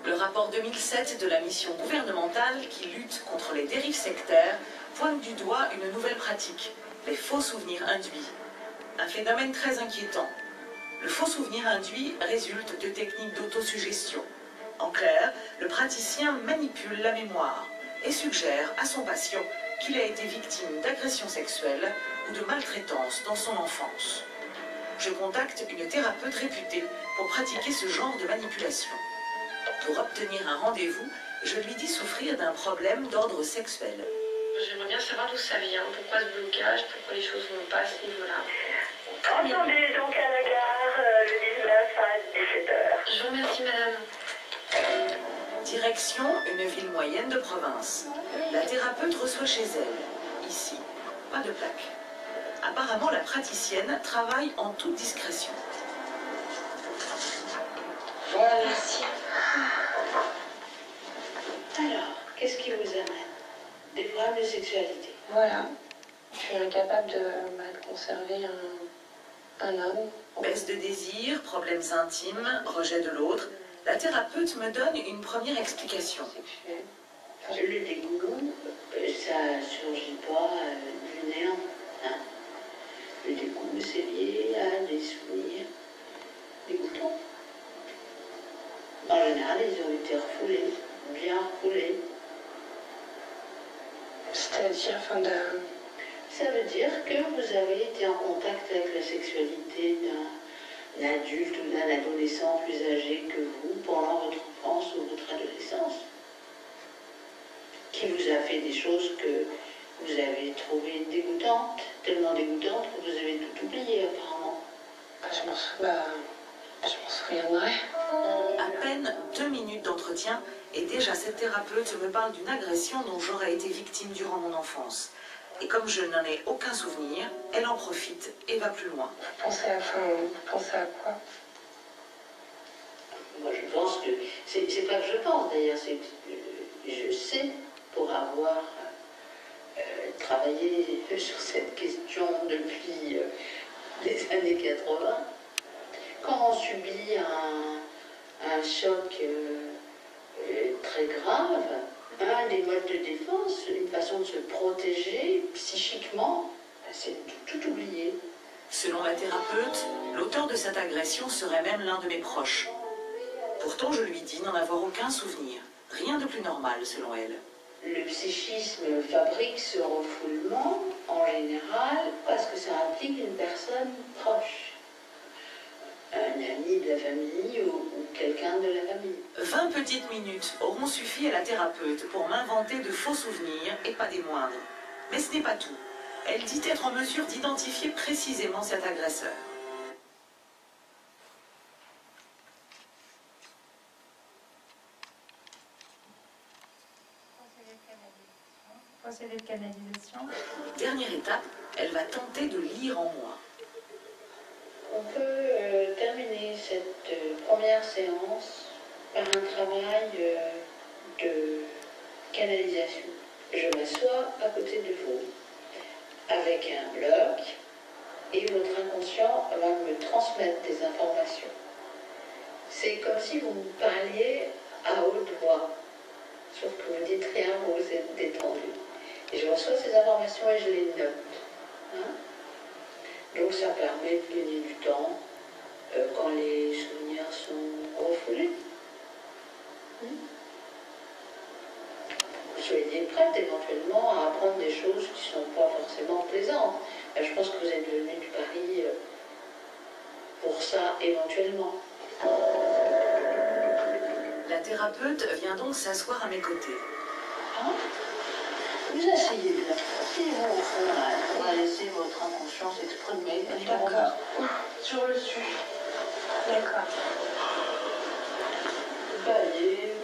Speaker 9: Le rapport 2007 de la mission gouvernementale qui lutte contre les dérives sectaires pointe du doigt une nouvelle pratique, les faux souvenirs induits. Un phénomène très inquiétant. Le faux souvenir induit résulte de techniques d'autosuggestion. En clair, le praticien manipule la mémoire et suggère à son patient qu'il a été victime d'agressions sexuelles ou de maltraitance dans son enfance. Je contacte une thérapeute réputée pour pratiquer ce genre de manipulation. Pour obtenir un rendez-vous, je lui dis souffrir d'un problème d'ordre sexuel.
Speaker 10: J'aimerais bien savoir d'où ça vient, pourquoi ce blocage, pourquoi les choses ne vont pas à ce niveau-là.
Speaker 11: Entendez donc à la gare le 19 à 17h.
Speaker 10: Je vous remercie, madame.
Speaker 9: Direction une ville moyenne de province. La thérapeute reçoit chez elle. Ici, pas de plaque. Apparemment, la praticienne travaille en toute discrétion.
Speaker 10: Voilà, merci. Alors, qu'est-ce qui vous amène? Des problèmes de sexualité.
Speaker 12: Voilà. Je suis incapable de conserver un homme.
Speaker 9: Baisse de désir, problèmes intimes, rejet de l'autre. La thérapeute me donne une première explication.
Speaker 10: Le dégoût, ça ne surgit pas du néant. Hein. Le dégoût, c'est lié à des souvenirs dégoûtants. En général, ils ont été refoulés, bien refoulés.
Speaker 12: C'est-à-dire,
Speaker 10: Ça veut dire que vous avez été en contact avec la sexualité d'un adulte ou d'un adolescent plus âgé que vous pendant votre enfance ou votre adolescence, qui vous a fait des choses que vous avez trouvées dégoûtantes, tellement dégoûtantes que vous avez tout oublié apparemment.
Speaker 12: Je m'en souviendrai.
Speaker 9: À peine 2 minutes d'entretien et déjà cette thérapeute me parle d'une agression dont j'aurais été victime durant mon enfance. Et comme je n'en ai aucun souvenir, elle en profite et va plus loin.
Speaker 12: Vous pensez à quoi?
Speaker 10: Moi, je pense que... C'est pas que je pense, d'ailleurs, c'est que je sais, pour avoir travaillé sur cette question depuis les années 80, quand on subit un choc très grave, un des modes de défense, une façon de se protéger psychiquement, c'est tout oublier.
Speaker 9: Selon la thérapeute, l'auteur de cette agression serait même l'un de mes proches. Pourtant, je lui dis n'en avoir aucun souvenir. Rien de plus normal, selon elle.
Speaker 10: Le psychisme fabrique ce refoulement, en général, parce que ça implique une personne proche. Un ami de la famille ou quelqu'un de la famille.
Speaker 9: 20 petites minutes auront suffi à la thérapeute pour m'inventer de faux souvenirs et pas des moindres. Mais ce n'est pas tout. Elle dit être en mesure d'identifier précisément cet agresseur.
Speaker 2: Procédé de canalisation.
Speaker 9: Dernière étape, elle va tenter de lire en moi.
Speaker 10: On peut terminer cette première séance par un travail de canalisation. Je m'assois à côté de vous avec un bloc et votre inconscient va me transmettre des informations. C'est comme si vous me parliez à haute voix, sauf que vous dites rien, vous êtes détendu. Et je reçois ces informations et je les note. Hein? Donc ça permet de gagner du temps quand les souvenirs sont refoulés. Soyez prête éventuellement à apprendre des choses qui ne sont pas forcément plaisantes. Je pense que vous êtes venu de Paris pour ça éventuellement.
Speaker 9: La thérapeute vient donc s'asseoir à mes côtés.
Speaker 10: Hein? Vous asseyez là. Asseyez-vous au fond là. On va laisser votre inconscience exprimer.
Speaker 12: D'accord. Sur le sujet. D'accord.
Speaker 10: Baillez,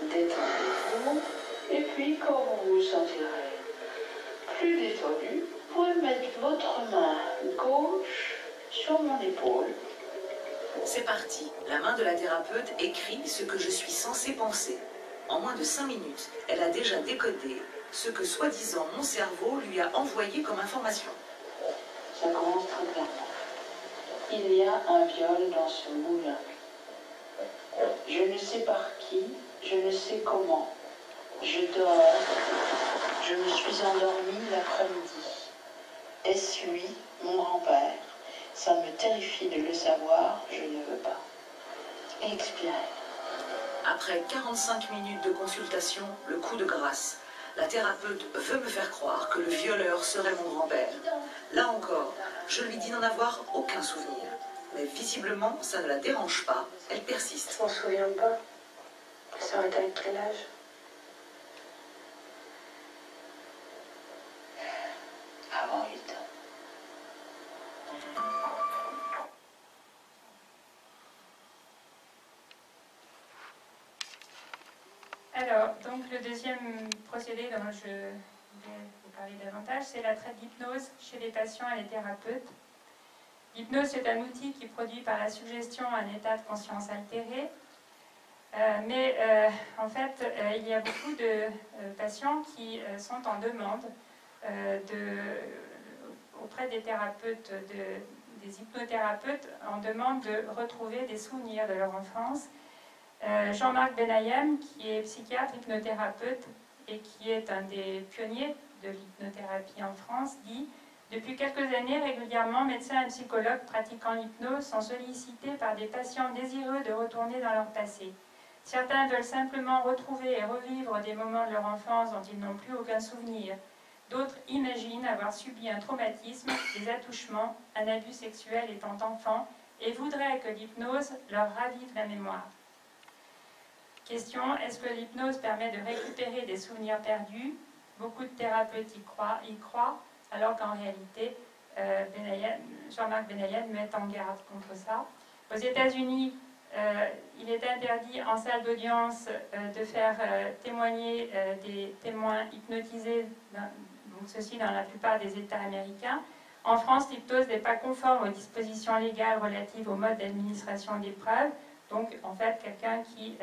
Speaker 10: détendez-vous. Et puis, quand vous vous sentirez plus détendu, vous pouvez mettre votre main gauche sur mon épaule.
Speaker 9: C'est parti. La main de la thérapeute écrit ce que je suis censée penser. En moins de 5 minutes, elle a déjà décodé ce que soi-disant mon cerveau lui a envoyé comme information.
Speaker 10: Ça commence très clairement. Il y a un viol dans ce moulin. Je ne sais par qui, je ne sais comment. Je dors. Je me suis endormie l'après-midi. Est-ce lui, mon grand-père? Ça me terrifie de le savoir, je ne veux pas. Expirez.
Speaker 9: Après 45 minutes de consultation, le coup de grâce. La thérapeute veut me faire croire que le violeur serait mon grand-père. Là encore, je lui dis n'en avoir aucun souvenir. Mais visiblement, ça ne la dérange pas. Elle persiste.
Speaker 12: Je m'en souviens pas. Ça aurait été avec quel âge?
Speaker 10: Avant 8 ans.
Speaker 2: Alors, donc le deuxième procédé dont je voulais vous parler davantage, c'est la traite d'hypnose chez les patients et les thérapeutes. L'hypnose, c'est un outil qui produit par la suggestion un état de conscience altéré. En fait, il y a beaucoup de patients qui sont en demande auprès des thérapeutes, des hypnothérapeutes, en demande de retrouver des souvenirs de leur enfance. Jean-Marc Benayem, qui est psychiatre, hypnothérapeute et qui est un des pionniers de l'hypnothérapie en France, dit « Depuis quelques années, régulièrement, médecins et psychologues pratiquant l'hypnose sont sollicités par des patients désireux de retourner dans leur passé. Certains veulent simplement retrouver et revivre des moments de leur enfance dont ils n'ont plus aucun souvenir. D'autres imaginent avoir subi un traumatisme, des attouchements, un abus sexuel étant enfant et voudraient que l'hypnose leur ravive la mémoire. Question, est-ce que l'hypnose permet de récupérer des souvenirs perdus? Beaucoup de thérapeutes y croient, alors qu'en réalité, Jean-Marc Benayen met en garde contre ça. Aux États-Unis, il est interdit en salle d'audience de faire témoigner des témoins hypnotisés, donc ceci dans la plupart des États américains. En France, l'hypnose n'est pas conforme aux dispositions légales relatives au mode d'administration des preuves. Donc, en fait, quelqu'un qui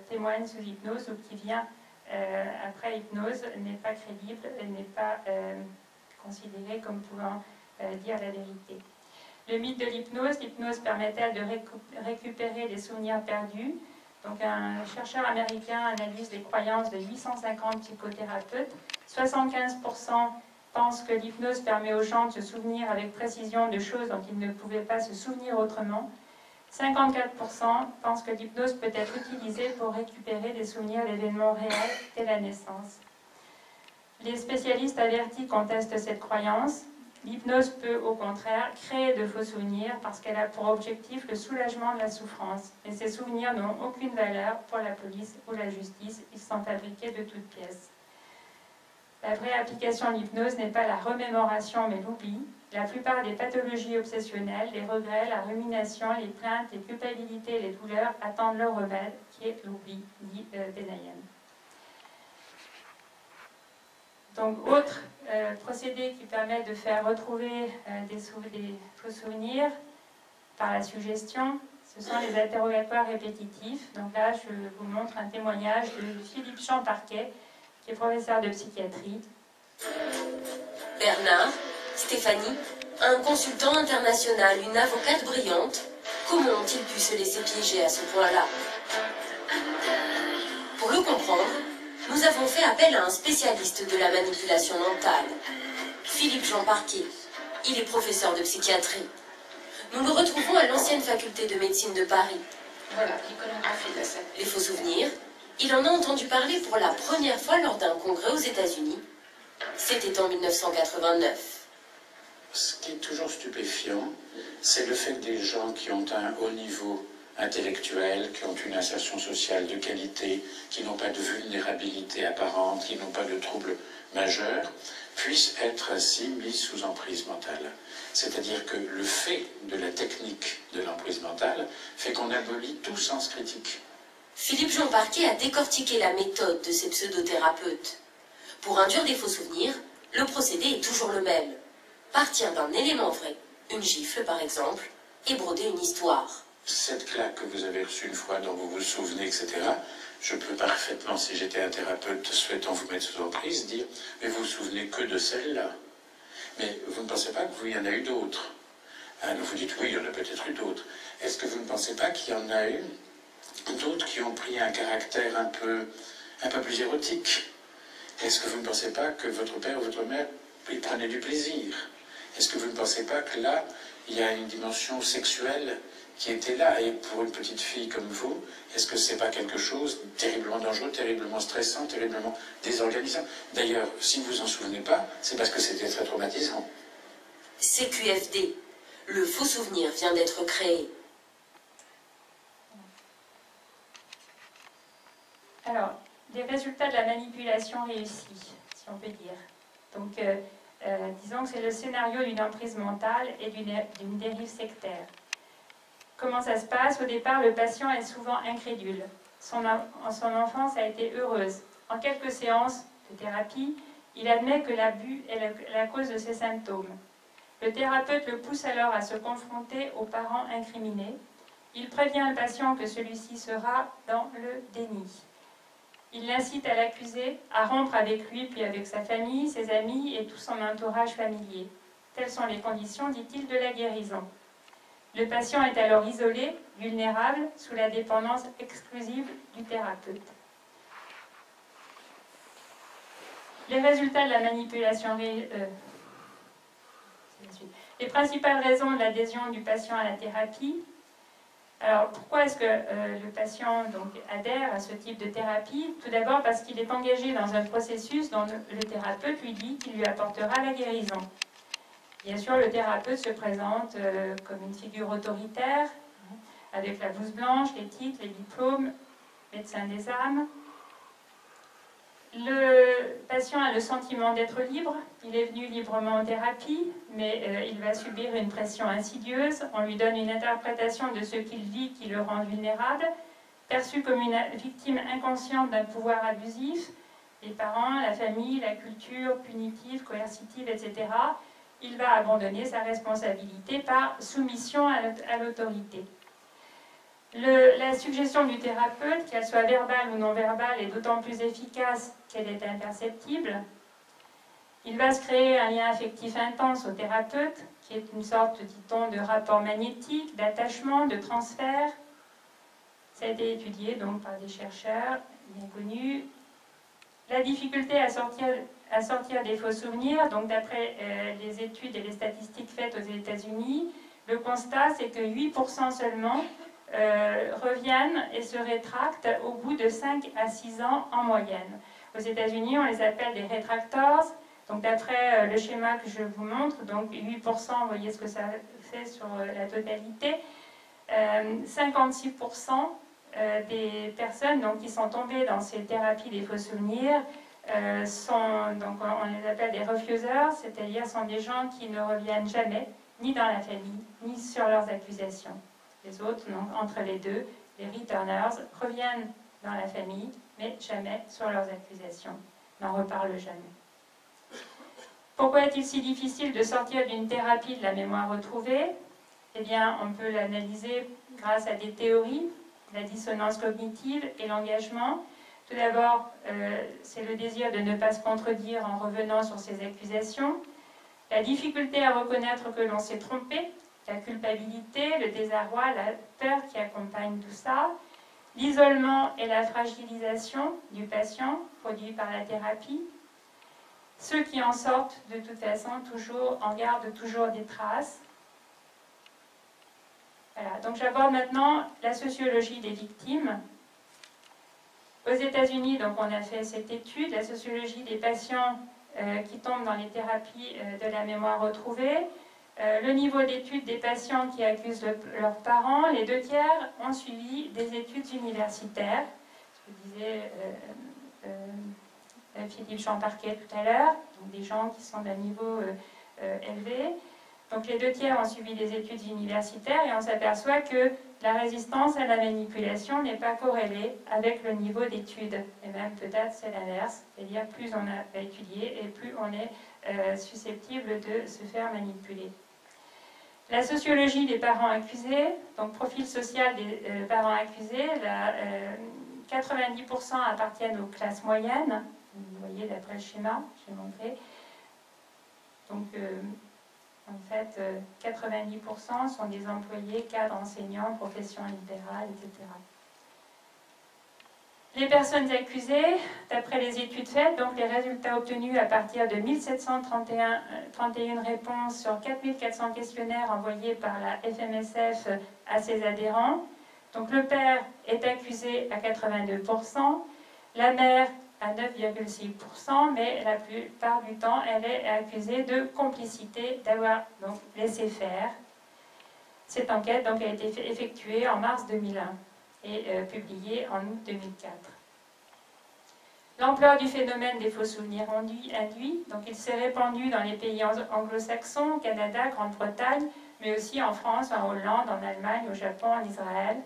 Speaker 2: témoigne sous hypnose ou qui vient après hypnose n'est pas crédible, n'est pas considéré comme pouvant dire la vérité. Le mythe de l'hypnose permet-elle de récupérer des souvenirs perdus? Donc un chercheur américain analyse les croyances de 850 psychothérapeutes. 75% pensent que l'hypnose permet aux gens de se souvenir avec précision de choses dont ils ne pouvaient pas se souvenir autrement. 54% pensent que l'hypnose peut être utilisée pour récupérer des souvenirs d'événements réels dès la naissance. Les spécialistes avertis contestent cette croyance. L'hypnose peut, au contraire, créer de faux souvenirs parce qu'elle a pour objectif le soulagement de la souffrance. Mais ces souvenirs n'ont aucune valeur pour la police ou la justice. Ils sont fabriqués de toutes pièces. La vraie application de l'hypnose n'est pas la remémoration, mais l'oubli. La plupart des pathologies obsessionnelles, les regrets, la rumination, les plaintes, les culpabilités et les douleurs attendent leur remède, qui est l'oubli, dit Benayen. Donc, autre procédé qui permet de faire retrouver des faux souvenirs par la suggestion, ce sont les interrogatoires répétitifs. Donc là, je vous montre un témoignage de Philippe Champarquet, qui est professeur de psychiatrie.
Speaker 13: Bernard, Stéphanie, un consultant international, une avocate brillante, comment ont-ils pu se laisser piéger à ce point-là? Pour le comprendre, nous avons fait appel à un spécialiste de la manipulation mentale, Philippe Champarquet. Il est professeur de psychiatrie. Nous le retrouvons à l'ancienne faculté de médecine de Paris.
Speaker 8: Voilà, l'iconographie de la scène.
Speaker 13: Les faux souvenirs, il en a entendu parler pour la première fois lors d'un congrès aux États-Unis. C'était en 1989.
Speaker 14: Ce qui est toujours stupéfiant, c'est le fait que des gens qui ont un haut niveau intellectuel, qui ont une insertion sociale de qualité, qui n'ont pas de vulnérabilité apparente, qui n'ont pas de troubles majeurs, puissent être ainsi mis sous emprise mentale. C'est-à-dire que le fait de la technique de l'emprise mentale fait qu'on abolit tout sens critique.
Speaker 13: Philippe Champarquet a décortiqué la méthode de ces pseudothérapeutes. Pour induire des faux souvenirs, le procédé est toujours le même. Partir d'un élément vrai, une gifle par exemple, et broder une histoire.
Speaker 14: Cette claque que vous avez reçue une fois dont vous vous souvenez, etc., je peux parfaitement, si j'étais un thérapeute souhaitant vous mettre sous emprise, dire « mais vous vous souvenez que de celle-là ». Mais vous ne pensez pas qu'il y en a eu d'autres? Vous dites « oui, il y en a peut-être eu d'autres ». Est-ce que vous ne pensez pas qu'il y en a eu d'autres qui ont pris un caractère un peu plus érotique? Est-ce que vous ne pensez pas que votre père ou votre mère ils prenaient du plaisir? Est-ce que vous ne pensez pas que là, il y a une dimension sexuelle qui était là? Et pour une petite fille comme vous, est-ce que ce n'est pas quelque chose de terriblement dangereux, terriblement stressant, terriblement désorganisant? D'ailleurs, si vous vous en souvenez pas, c'est parce que c'était très traumatisant.
Speaker 13: CQFD. Le faux souvenir vient d'être créé.
Speaker 2: Alors, des résultats de la manipulation réussie, si on peut dire. Donc, disons que c'est le scénario d'une emprise mentale et d'une dérive sectaire. Comment ça se passe? Au départ, le patient est souvent incrédule. Son enfance a été heureuse. En quelques séances de thérapie, il admet que l'abus est la cause de ses symptômes. Le thérapeute le pousse alors à se confronter aux parents incriminés. Il prévient le patient que celui-ci sera dans le déni. Il l'incite à l'accuser, à rompre avec lui, puis avec sa famille, ses amis et tout son entourage familier. Telles sont les conditions, dit-il, de la guérison. Le patient est alors isolé, vulnérable, sous la dépendance exclusive du thérapeute. Les résultats de la manipulation... les principales raisons de l'adhésion du patient à la thérapie. Alors, pourquoi est-ce que le patient donc, adhère à ce type de thérapie? Tout d'abord parce qu'il est engagé dans un processus dont le thérapeute lui dit qu'il lui apportera la guérison. Bien sûr, le thérapeute se présente comme une figure autoritaire, avec la blouse blanche, les titres, les diplômes, médecin des âmes. Le patient a le sentiment d'être libre, il est venu librement en thérapie, mais il va subir une pression insidieuse, on lui donne une interprétation de ce qu'il vit qui le rend vulnérable, perçu comme une victime inconsciente d'un pouvoir abusif, les parents, la famille, la culture punitive, coercitive, etc. Il va abandonner sa responsabilité par soumission à l'autorité. La suggestion du thérapeute, qu'elle soit verbale ou non verbale, est d'autant plus efficace qu'elle est imperceptible. Il va se créer un lien affectif intense au thérapeute, qui est une sorte, dit-on, de rapport magnétique, d'attachement, de transfert. Ça a été étudié donc par des chercheurs bien connus. La difficulté à sortir des faux souvenirs, donc d'après les études et les statistiques faites aux États-Unis, le constat c'est que 8% seulement reviennent et se rétractent au bout de 5 à 6 ans en moyenne. Aux États-Unis, on les appelle des retractors. Donc d'après le schéma que je vous montre, donc 8%, vous voyez ce que ça fait sur la totalité, 56% des personnes donc, qui sont tombées dans ces thérapies des faux souvenirs donc on les appelle des refusers, c'est-à-dire sont des gens qui ne reviennent jamais, ni dans la famille, ni sur leurs accusations. Les autres, donc, entre les deux, les returners, reviennent dans la famille, mais jamais sur leurs accusations, n'en reparlent jamais. Pourquoi est-il si difficile de sortir d'une thérapie de la mémoire retrouvée? Eh bien, on peut l'analyser grâce à des théories, la dissonance cognitive et l'engagement. Tout d'abord, c'est le désir de ne pas se contredire en revenant sur ses accusations, la difficulté à reconnaître que l'on s'est trompé, la culpabilité, le désarroi, la peur qui accompagne tout ça, l'isolement et la fragilisation du patient produit par la thérapie. Ceux qui en sortent, de toute façon, en gardent toujours des traces. Voilà, donc j'aborde maintenant la sociologie des victimes. Aux États-Unis, donc on a fait cette étude, la sociologie des patients qui tombent dans les thérapies de la mémoire retrouvée. Le niveau d'études des patients qui accusent leurs parents, les 2/3 ont suivi des études universitaires, ce que disait Philippe Champarquet tout à l'heure, donc des gens qui sont d'un niveau élevé. Donc les 2/3 ont suivi des études universitaires et on s'aperçoit que la résistance à la manipulation n'est pas corrélée avec le niveau d'études. Et même peut-être c'est l'inverse, c'est-à-dire plus on a étudié et plus on est susceptible de se faire manipuler. La sociologie des parents accusés, donc profil social des parents accusés, 90% appartiennent aux classes moyennes, vous voyez d'après le schéma que j'ai montré. Donc en fait 90% sont des employés, cadres, enseignants, professions libérales, etc. Les personnes accusées, d'après les études faites, donc les résultats obtenus à partir de 1731 réponses sur 4400 questionnaires envoyés par la FMSF à ses adhérents. Donc le père est accusé à 82%, la mère à 9,6%, mais la plupart du temps, elle est accusée de complicité, d'avoir donc laissé faire. Cette enquête donc, a été effectuée en mars 2001 et publiée en août 2004. L'ampleur du phénomène des faux souvenirs induits, donc il s'est répandu dans les pays anglo-saxons, au Canada, Grande-Bretagne, mais aussi en France, en Hollande, en Allemagne, au Japon, en Israël.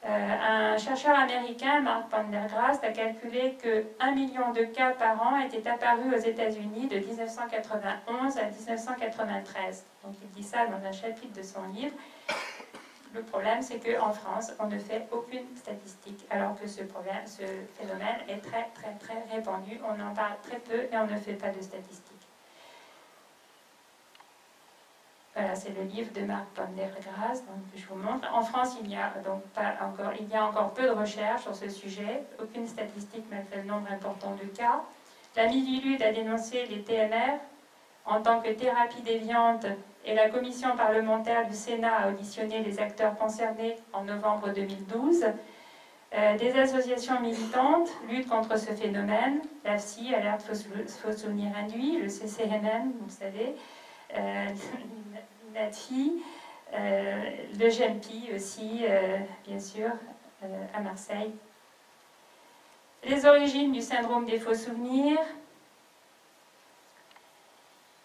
Speaker 2: Un chercheur américain, Mark Pendergrast, a calculé que 1 million de cas par an étaient apparus aux États-Unis de 1991 à 1993. Donc il dit ça dans un chapitre de son livre. Le problème, c'est qu'en France, on ne fait aucune statistique, alors que ce phénomène est très, très, très répandu. On en parle très peu et on ne fait pas de statistiques. Voilà, c'est le livre de Mark Pendergrast que je vous montre. En France, il y a encore peu de recherches sur ce sujet, aucune statistique malgré le nombre important de cas. La Miviludes a dénoncé les TMR en tant que thérapie déviante et la commission parlementaire du Sénat a auditionné les acteurs concernés en novembre 2012. Des associations militantes luttent contre ce phénomène, l'AFSI, Alerte Faux Souvenirs Induits, le CCMM, vous le savez, l'ATFI, le GEMPI aussi, bien sûr, à Marseille. Les origines du syndrome des faux souvenirs.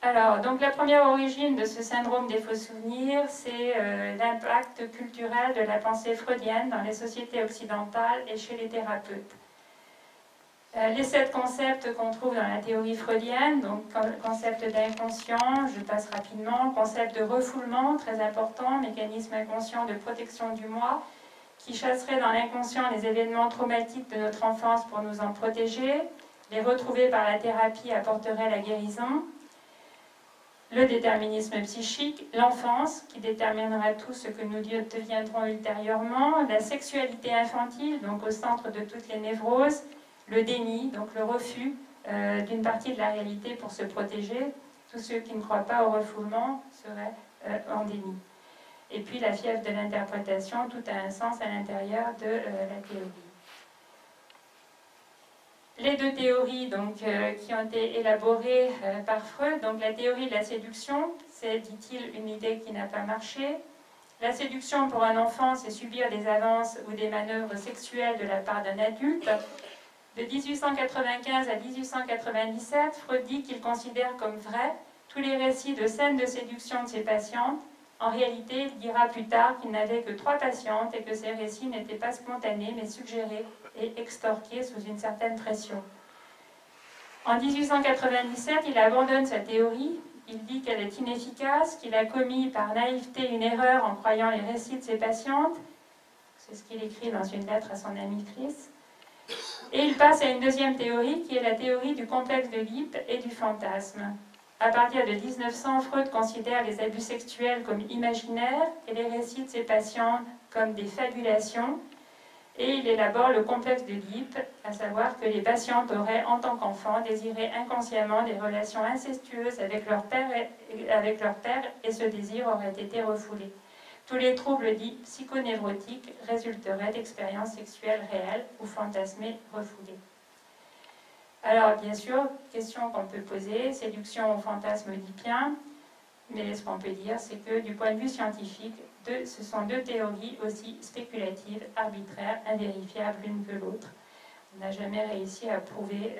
Speaker 2: Alors, donc la première origine de ce syndrome des faux souvenirs, c'est l'impact culturel de la pensée freudienne dans les sociétés occidentales et chez les thérapeutes. Les 7 concepts qu'on trouve dans la théorie freudienne, donc concept d'inconscient, je passe rapidement, concept de refoulement, très important, mécanisme inconscient de protection du moi, qui chasserait dans l'inconscient les événements traumatiques de notre enfance pour nous en protéger, les retrouver par la thérapie apporterait la guérison. Le déterminisme psychique, l'enfance, qui déterminera tout ce que nous deviendrons ultérieurement, la sexualité infantile, donc au centre de toutes les névroses, le déni, donc le refus d'une partie de la réalité pour se protéger. Tous ceux qui ne croient pas au refoulement seraient en déni. Et puis la fièvre de l'interprétation, tout a un sens à l'intérieur de la théorie. Les 2 théories donc, qui ont été élaborées par Freud, donc la théorie de la séduction, c'est, dit-il, une idée qui n'a pas marché. La séduction pour un enfant, c'est subir des avances ou des manœuvres sexuelles de la part d'un adulte. De 1895 à 1897, Freud dit qu'il considère comme vrai tous les récits de scènes de séduction de ses patientes. En réalité, il dira plus tard qu'il n'avait que 3 patientes et que ces récits n'étaient pas spontanés mais suggérés et extorqués sous une certaine pression. En 1897, il abandonne sa théorie. Il dit qu'elle est inefficace, qu'il a commis par naïveté une erreur en croyant les récits de ses patientes. C'est ce qu'il écrit dans une lettre à son ami Chris. Et il passe à une deuxième théorie qui est la théorie du complexe d'Oedipe et du fantasme. À partir de 1900, Freud considère les abus sexuels comme imaginaires et les récits de ses patients comme des fabulations. Et il élabore le complexe d'Oedipe, à savoir que les patientes auraient, en tant qu'enfants, désiré inconsciemment des relations incestueuses avec leur père et ce désir aurait été refoulé. Tous les troubles dits psychonévrotiques résulteraient d'expériences sexuelles réelles ou fantasmées refoulées. Alors, bien sûr, question qu'on peut poser, séduction au fantasme oedipien, mais ce qu'on peut dire, c'est que du point de vue scientifique, ce sont 2 théories aussi spéculatives, arbitraires, invérifiables l'une que l'autre. On n'a jamais réussi à prouver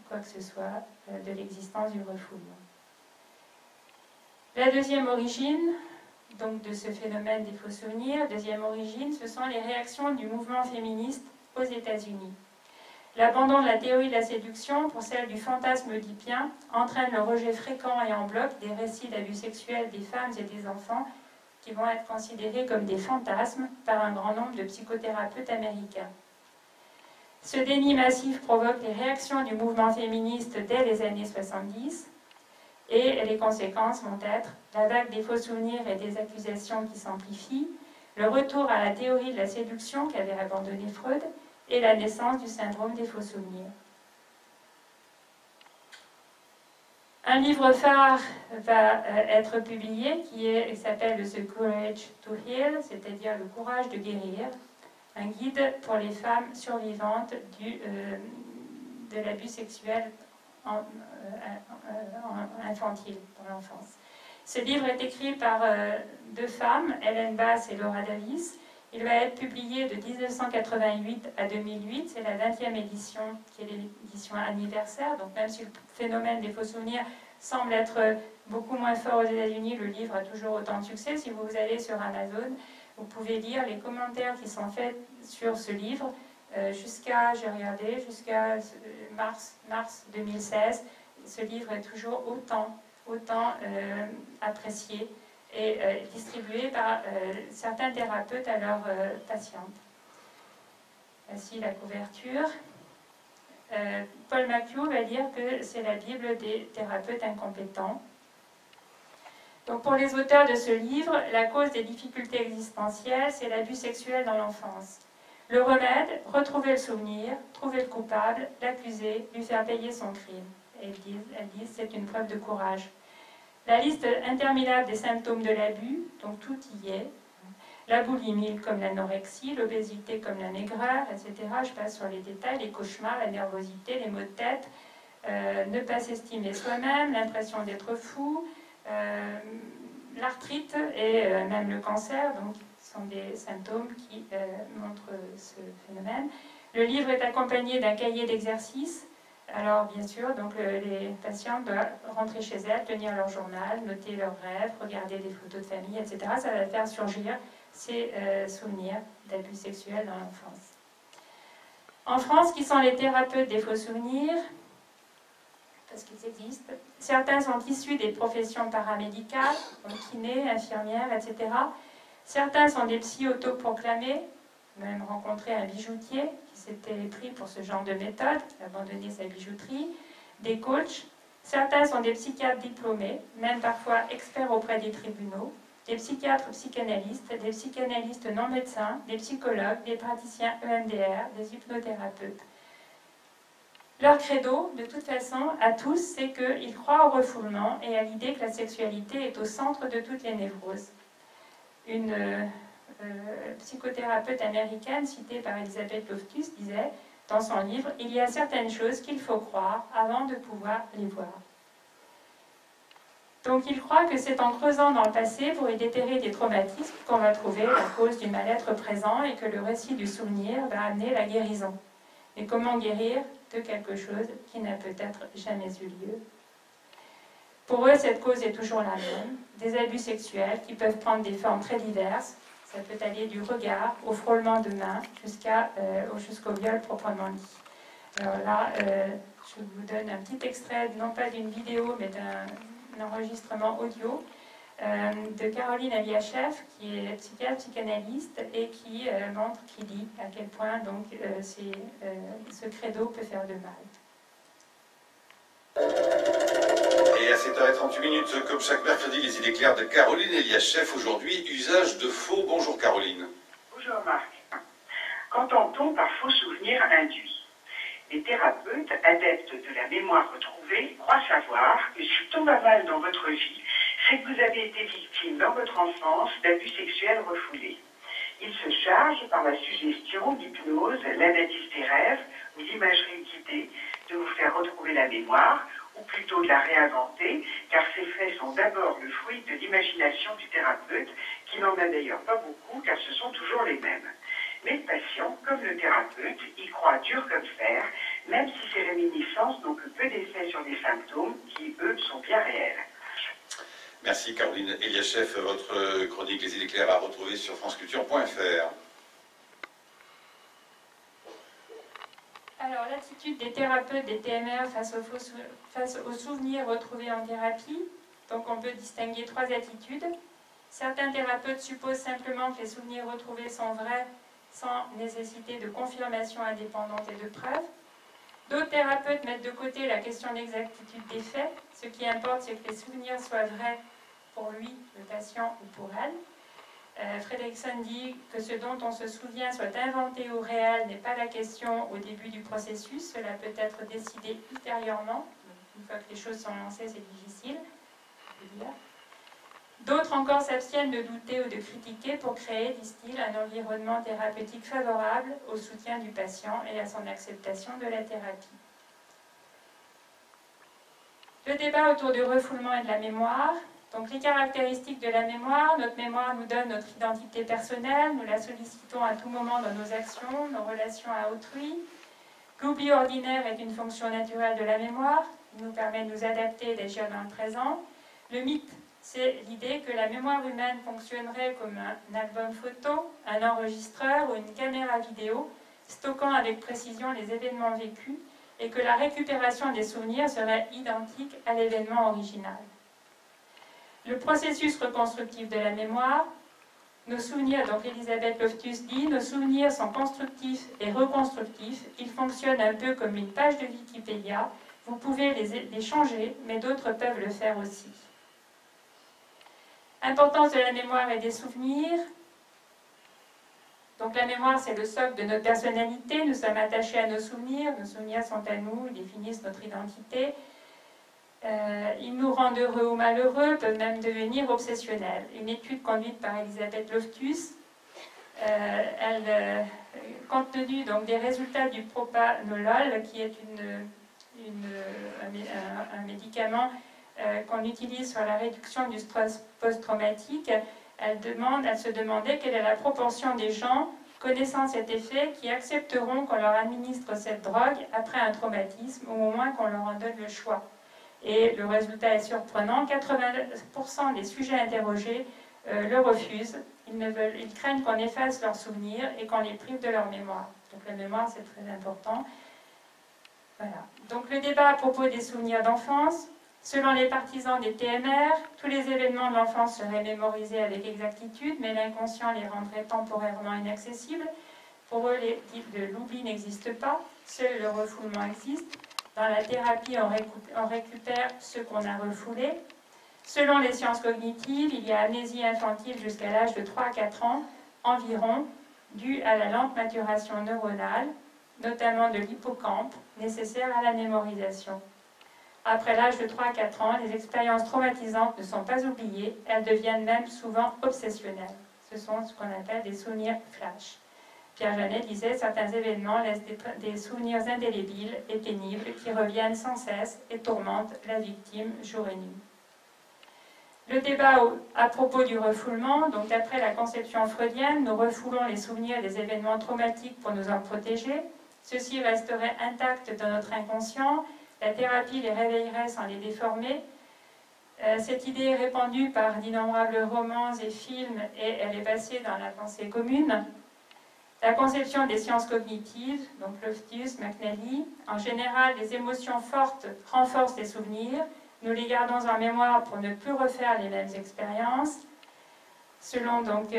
Speaker 2: quoi que ce soit de l'existence du refoulement. La deuxième origine, donc de ce phénomène des faux souvenirs, deuxième origine, ce sont les réactions du mouvement féministe aux États-Unis. L'abandon de la théorie de la séduction pour celle du fantasme oedipien entraîne le rejet fréquent et en bloc des récits d'abus sexuels des femmes et des enfants qui vont être considérés comme des fantasmes par un grand nombre de psychothérapeutes américains. Ce déni massif provoque les réactions du mouvement féministe dès les années 70 et les conséquences vont être la vague des faux souvenirs et des accusations qui s'amplifient, le retour à la théorie de la séduction qu'avait abandonné Freud et la naissance du syndrome des faux souvenirs. Un livre phare va être publié qui s'appelle The Courage to Heal, c'est-à-dire le courage de guérir, un guide pour les femmes survivantes de l'abus sexuel infantile dans l'enfance. Ce livre est écrit par 2 femmes, Helen Bass et Laura Davis. Il va être publié de 1988 à 2008, c'est la 20e édition qui est l'édition anniversaire, donc même si le phénomène des faux souvenirs semble être beaucoup moins fort aux États-Unis, le livre a toujours autant de succès. Si vous allez sur Amazon, vous pouvez lire les commentaires qui sont faits sur ce livre jusqu'à mars 2016. Ce livre est toujours autant apprécié et distribué par certains thérapeutes à leurs patientes. Voici la couverture. Paul McHugh va dire que c'est la Bible des thérapeutes incompétents. Donc pour les auteurs de ce livre, la cause des difficultés existentielles, c'est l'abus sexuel dans l'enfance. Le remède, retrouver le souvenir, trouver le coupable, l'accuser, lui faire payer son crime. Et elles disent c'est une preuve de courage. La liste interminable des symptômes de l'abus, donc tout y est. La boulimie comme l'anorexie, l'obésité comme la maigreur, etc. Je passe sur les détails, les cauchemars, la nervosité, les maux de tête, ne pas s'estimer soi-même, l'impression d'être fou, l'arthrite et même le cancer, donc ce sont des symptômes qui montrent ce phénomène. Le livre est accompagné d'un cahier d'exercice. Alors, bien sûr, donc, les patients doivent rentrer chez elles, tenir leur journal, noter leurs rêves, regarder des photos de famille, etc. Ça va faire surgir ces souvenirs d'abus sexuels dans l'enfance. En France, qui sont les thérapeutes des faux souvenirs? Parce qu'ils existent. Certains sont issus des professions paramédicales, donc kinés, infirmières, etc. Certains sont des psy autoproclamés, même rencontré un bijoutier qui s'était pris pour ce genre de méthode, qui a abandonné sa bijouterie, des coachs. Certains sont des psychiatres diplômés, même parfois experts auprès des tribunaux, des psychiatres ou psychanalystes, des psychanalystes non médecins, des psychologues, des praticiens EMDR, des hypnothérapeutes. Leur credo, de toute façon, à tous, c'est qu'ils croient au refoulement et à l'idée que la sexualité est au centre de toutes les névroses. Une psychothérapeute américaine, citée par Elizabeth Loftus, disait dans son livre « Il y a certaines choses qu'il faut croire avant de pouvoir les voir ». Donc il croit que c'est en creusant dans le passé pour y déterrer des traumatismes qu'on va trouver la cause du mal-être présent et que le récit du souvenir va amener la guérison. Mais comment guérir de quelque chose qui n'a peut-être jamais eu lieu? Pour eux, cette cause est toujours la même, des abus sexuels qui peuvent prendre des formes très diverses. Ça peut aller du regard au frôlement de main jusqu'au viol proprement dit. Alors là, je vous donne un petit extrait, non pas d'une vidéo, mais d'un enregistrement audio de Caroline Eliachev, qui est psychiatre, psychanalyste, et qui montre, qui dit à quel point donc, ce credo peut faire de mal.
Speaker 15: Et à 7h38, comme chaque mercredi, les idées claires de Caroline Eliachev. Aujourd'hui, usage de faux. Bonjour Caroline.
Speaker 16: Bonjour Marc. Qu'entend-on par faux souvenir induit? Les thérapeutes adeptes de la mémoire retrouvée croient savoir que si tout va mal dans votre vie, c'est que vous avez été victime dans votre enfance d'abus sexuels refoulés. Ils se chargent par la suggestion, l'hypnose, l'analyse des rêves ou l'imagerie guidée de vous faire retrouver la mémoire, ou plutôt de la réinventer, car ces faits sont d'abord le fruit de l'imagination du thérapeute, qui n'en a d'ailleurs pas beaucoup, car ce sont toujours les mêmes. Mais le patient, comme le thérapeute, y croit dur comme fer, même si ces réminiscences n'ont que peu d'effet sur les symptômes, qui, eux, sont bien réels.
Speaker 15: Merci Caroline Eliachev. Votre chronique Les idées claires à retrouver sur franceculture.fr.
Speaker 2: Alors, l'attitude des thérapeutes des TMR face aux souvenirs retrouvés en thérapie. Donc, on peut distinguer trois attitudes. Certains thérapeutes supposent simplement que les souvenirs retrouvés sont vrais sans nécessité de confirmation indépendante et de preuve. D'autres thérapeutes mettent de côté la question d'exactitude des faits. Ce qui importe, c'est que les souvenirs soient vrais pour lui, le patient, ou pour elle. Fredrickson dit que ce dont on se souvient soit inventé ou réel n'est pas la question au début du processus. Cela peut être décidé ultérieurement. Une fois que les choses sont lancées, c'est difficile. D'autres encore s'abstiennent de douter ou de critiquer pour créer, disent-ils, un environnement thérapeutique favorable au soutien du patient et à son acceptation de la thérapie. Le débat autour du refoulement et de la mémoire. Donc les caractéristiques de la mémoire. Notre mémoire nous donne notre identité personnelle, nous la sollicitons à tout moment dans nos actions, nos relations à autrui. L'oubli ordinaire est une fonction naturelle de la mémoire, qui nous permet de nous adapter et d'agir dans le présent. Le mythe, c'est l'idée que la mémoire humaine fonctionnerait comme un album photo, un enregistreur ou une caméra vidéo, stockant avec précision les événements vécus, et que la récupération des souvenirs serait identique à l'événement original. Le processus reconstructif de la mémoire, nos souvenirs, donc Elisabeth Loftus dit, nos souvenirs sont constructifs et reconstructifs, ils fonctionnent un peu comme une page de Wikipédia, vous pouvez les changer, mais d'autres peuvent le faire aussi. Importance de la mémoire et des souvenirs. Donc la mémoire, c'est le socle de notre personnalité, nous sommes attachés à nos souvenirs sont à nous, ils définissent notre identité. Ils nous rendent heureux ou malheureux, peuvent même devenir obsessionnels. Une étude conduite par Elisabeth Loftus, compte tenu donc, des résultats du propanolol, qui est un médicament qu'on utilise sur la réduction du stress post-traumatique, elle se demandait quelle est la proportion des gens connaissant cet effet, qui accepteront qu'on leur administre cette drogue après un traumatisme, ou au moins qu'on leur en donne le choix. Et le résultat est surprenant, 80% des sujets interrogés le refusent. Ils craignent qu'on efface leurs souvenirs et qu'on les prive de leur mémoire. Donc la mémoire, c'est très important. Voilà. Donc le débat à propos des souvenirs d'enfance. Selon les partisans des TMR, tous les événements de l'enfance seraient mémorisés avec exactitude, mais l'inconscient les rendrait temporairement inaccessibles. Pour eux, l'oubli n'existe pas, seul le refoulement existe. Dans la thérapie, on récupère ce qu'on a refoulé. Selon les sciences cognitives, il y a amnésie infantile jusqu'à l'âge de 3 à 4 ans environ, due à la lente maturation neuronale, notamment de l'hippocampe, nécessaire à la mémorisation. Après l'âge de 3 à 4 ans, les expériences traumatisantes ne sont pas oubliées, elles deviennent même souvent obsessionnelles. Ce sont ce qu'on appelle des souvenirs flash. Pierre Janet disait « Certains événements laissent des souvenirs indélébiles et pénibles qui reviennent sans cesse et tourmentent la victime jour et nuit. » Le débat à propos du refoulement, donc d'après la conception freudienne, nous refoulons les souvenirs des événements traumatiques pour nous en protéger. Ceux-ci resteraient intacts dans notre inconscient. La thérapie les réveillerait sans les déformer. Cette idée est répandue par d'innombrables romans et films et elle est passée dans la pensée commune. La conception des sciences cognitives, donc Loftus, McNally, en général, les émotions fortes renforcent les souvenirs. Nous les gardons en mémoire pour ne plus refaire les mêmes expériences. Selon donc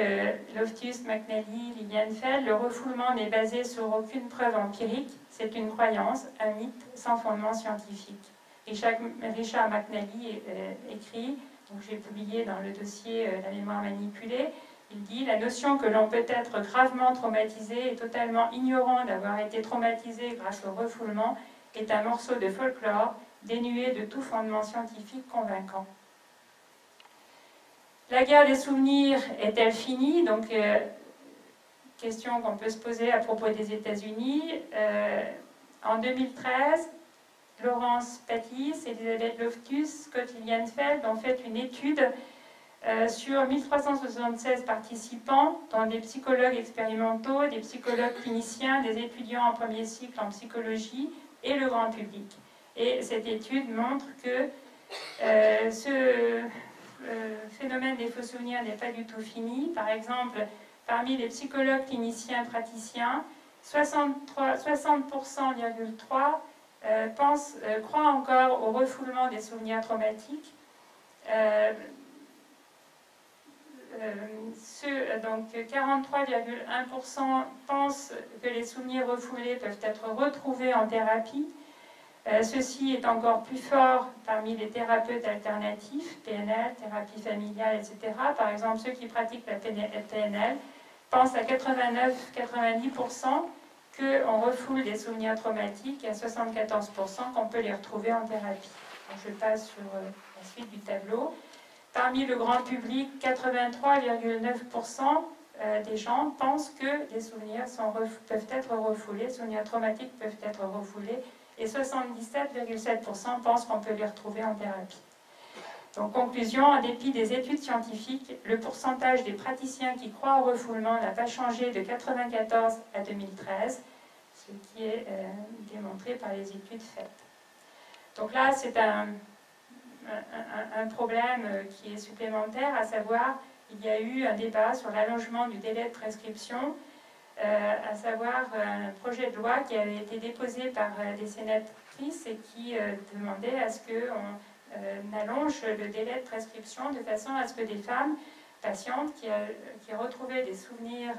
Speaker 2: Loftus, McNally, Lilienfeld, le refoulement n'est basé sur aucune preuve empirique. C'est une croyance, un mythe sans fondement scientifique. Richard McNally écrit, donc j'ai publié dans le dossier La mémoire manipulée, il dit « La notion que l'on peut être gravement traumatisé et totalement ignorant d'avoir été traumatisé grâce au refoulement est un morceau de folklore dénué de tout fondement scientifique convaincant. » La guerre des souvenirs est-elle finie? Donc, question qu'on peut se poser à propos des États-Unis. En 2013, Laurence Pattis, Elisabeth Loftus, Scott Lilienfeld ont fait une étude sur 1376 participants, dont des psychologues expérimentaux, des psychologues cliniciens, des étudiants en premier cycle en psychologie et le grand public. Et cette étude montre que ce phénomène des faux souvenirs n'est pas du tout fini. Par exemple, parmi les psychologues cliniciens praticiens, 60,3% croient encore au refoulement des souvenirs traumatiques. Donc 43,1% pensent que les souvenirs refoulés peuvent être retrouvés en thérapie. Ceci est encore plus fort parmi les thérapeutes alternatifs, PNL, thérapie familiale, etc. Par exemple, ceux qui pratiquent la PNL pensent à 89-90% qu'on refoule des souvenirs traumatiques et à 74% qu'on peut les retrouver en thérapie. Donc, je passe sur la suite du tableau. Parmi le grand public, 83,9% des gens pensent que les souvenirs peuvent être refoulés, les souvenirs traumatiques peuvent être refoulés, et 77,7% pensent qu'on peut les retrouver en thérapie. Donc, conclusion, en dépit des études scientifiques, le pourcentage des praticiens qui croient au refoulement n'a pas changé de 1994 à 2013, ce qui est démontré par les études faites. Donc là, c'est un problème qui est supplémentaire, à savoir, il y a eu un débat sur l'allongement du délai de prescription, à savoir un projet de loi qui avait été déposé par des sénatrices et qui demandait à ce qu'on allonge le délai de prescription de façon à ce que des femmes patientes qui retrouvaient des souvenirs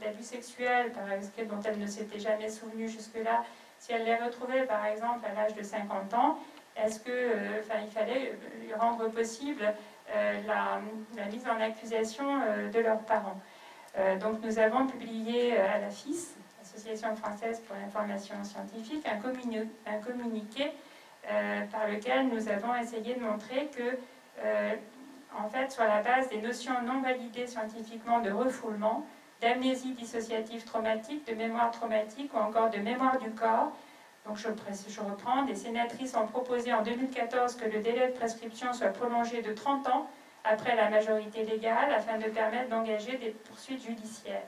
Speaker 2: d'abus sexuels, par exemple, dont elles ne s'étaient jamais souvenues jusque-là, si elles les retrouvaient par exemple à l'âge de 50 ans, est-ce qu'il fallait rendre possible la mise en accusation de leurs parents. Donc nous avons publié à la FIS, Association française pour l'information scientifique, un communiqué par lequel nous avons essayé de montrer que, en fait, sur la base des notions non validées scientifiquement de refoulement, d'amnésie dissociative traumatique, de mémoire traumatique ou encore de mémoire du corps, donc je reprends, des sénatrices ont proposé en 2014 que le délai de prescription soit prolongé de 30 ans après la majorité légale afin de permettre d'engager des poursuites judiciaires.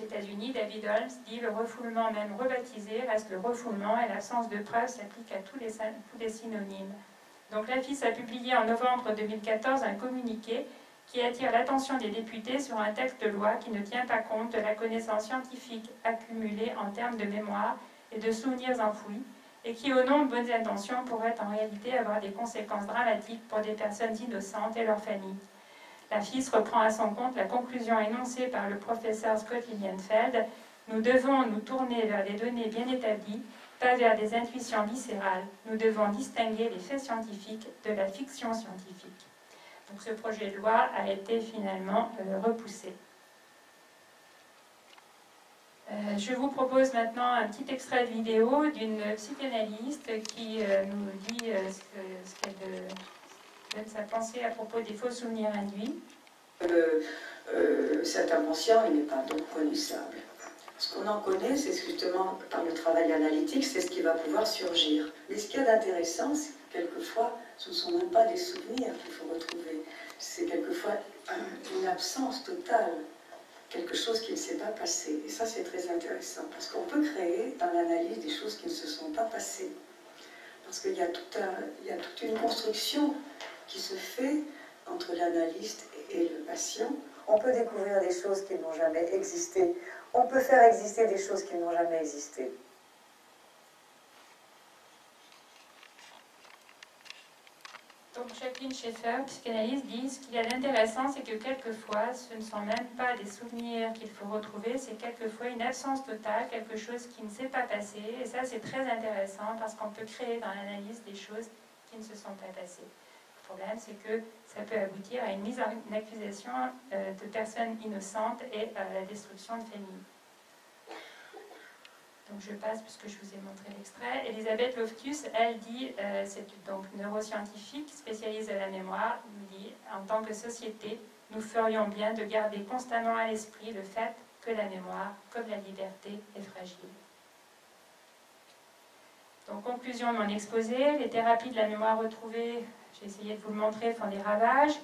Speaker 2: États-Unis, David Holmes, dit « Le refoulement, même rebaptisé, reste le refoulement et l'absence de preuves s'applique à tous les synonymes. » Donc la FIS a publié en novembre 2014 un communiqué qui attire l'attention des députés sur un texte de loi qui ne tient pas compte de la connaissance scientifique accumulée en termes de mémoire et de souvenirs enfouis, et qui, au nom de bonnes intentions, pourrait en réalité avoir des conséquences dramatiques pour des personnes innocentes et leurs familles. La FIS reprend à son compte la conclusion énoncée par le professeur Scott Lilienfeld. Nous devons nous tourner vers des données bien établies, pas vers des intuitions viscérales. Nous devons distinguer les faits scientifiques de la fiction scientifique. Donc ce projet de loi a été finalement repoussé. Je vous propose maintenant un petit extrait de vidéo d'une psychanalyste qui nous dit ce qu'elle donne sa pensée à propos des faux souvenirs induits.
Speaker 17: Cet inconscient, il n'est pas donc connaissable. Ce qu'on en connaît, c'est justement par le travail analytique, c'est ce qui va pouvoir surgir. Mais ce qu'il y a d'intéressant, c'est que quelquefois, ce ne sont même pas des souvenirs qu'il faut retrouver. C'est quelquefois une absence totale, quelque chose qui ne s'est pas passé. Et ça, c'est très intéressant, parce qu'on peut créer dans l'analyse des choses qui ne se sont pas passées. Parce qu'il y a toute une construction qui se fait entre l'analyste et le patient. On peut découvrir des choses qui n'ont jamais existé. On peut faire exister des choses qui n'ont jamais existé.
Speaker 2: Donc Jacqueline Schaeffer, psychanalyste, dit ce qu'il y a d'intéressant, c'est que quelquefois, ce ne sont même pas des souvenirs qu'il faut retrouver, c'est quelquefois une absence totale, quelque chose qui ne s'est pas passé. Et ça, c'est très intéressant parce qu'on peut créer dans l'analyse des choses qui ne se sont pas passées. Le problème, c'est que ça peut aboutir à une mise en accusation de personnes innocentes et à la destruction de familles. Donc je passe puisque je vous ai montré l'extrait. Elisabeth Loftus, elle dit, c'est donc neuroscientifique, spécialiste de la mémoire, elle dit, en tant que société, nous ferions bien de garder constamment à l'esprit le fait que la mémoire, comme la liberté, est fragile. Donc conclusion de mon exposé, les thérapies de la mémoire retrouvée, j'ai essayé de vous le montrer, font des ravages,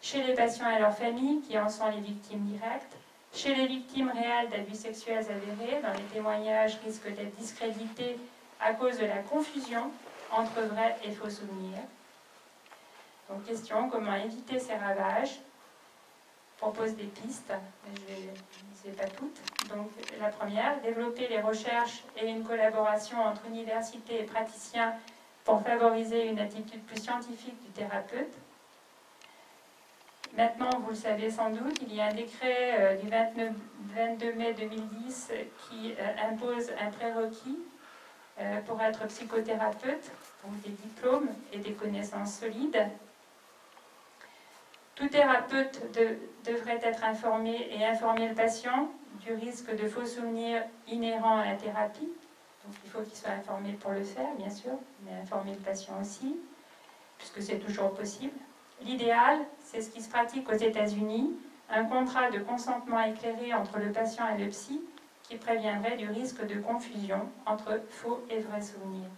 Speaker 2: chez les patients et leurs familles, qui en sont les victimes directes, chez les victimes réelles d'abus sexuels avérés, dont les témoignages risquent d'être discrédités à cause de la confusion entre vrais et faux souvenirs. Donc question, comment éviter ces ravages? Je propose des pistes, mais je ne sais pas toutes. Donc la première, développer les recherches et une collaboration entre universités et praticiens pour favoriser une attitude plus scientifique du thérapeute. Maintenant, vous le savez sans doute, il y a un décret du 22 mai 2010 qui impose un prérequis pour être psychothérapeute, donc des diplômes et des connaissances solides. Tout thérapeute devrait être informé et informer le patient du risque de faux souvenirs inhérents à la thérapie. Donc il faut qu'il soit informé pour le faire, bien sûr, mais informer le patient aussi, puisque c'est toujours possible. L'idéal, c'est ce qui se pratique aux États-Unis, un contrat de consentement éclairé entre le patient et le psy qui préviendrait du risque de confusion entre faux et vrais souvenirs.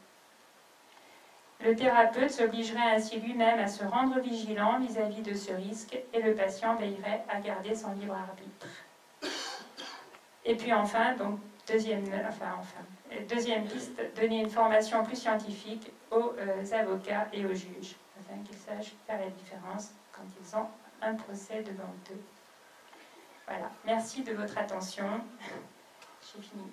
Speaker 2: Le thérapeute s'obligerait ainsi lui-même à se rendre vigilant vis-à-vis de ce risque et le patient veillerait à garder son libre arbitre. Et puis enfin, donc, deuxième piste, donner une formation plus scientifique aux avocats et aux juges, afin qu'ils sachent faire la différence quand ils ont un procès devant eux. Voilà, merci de votre attention. J'ai fini.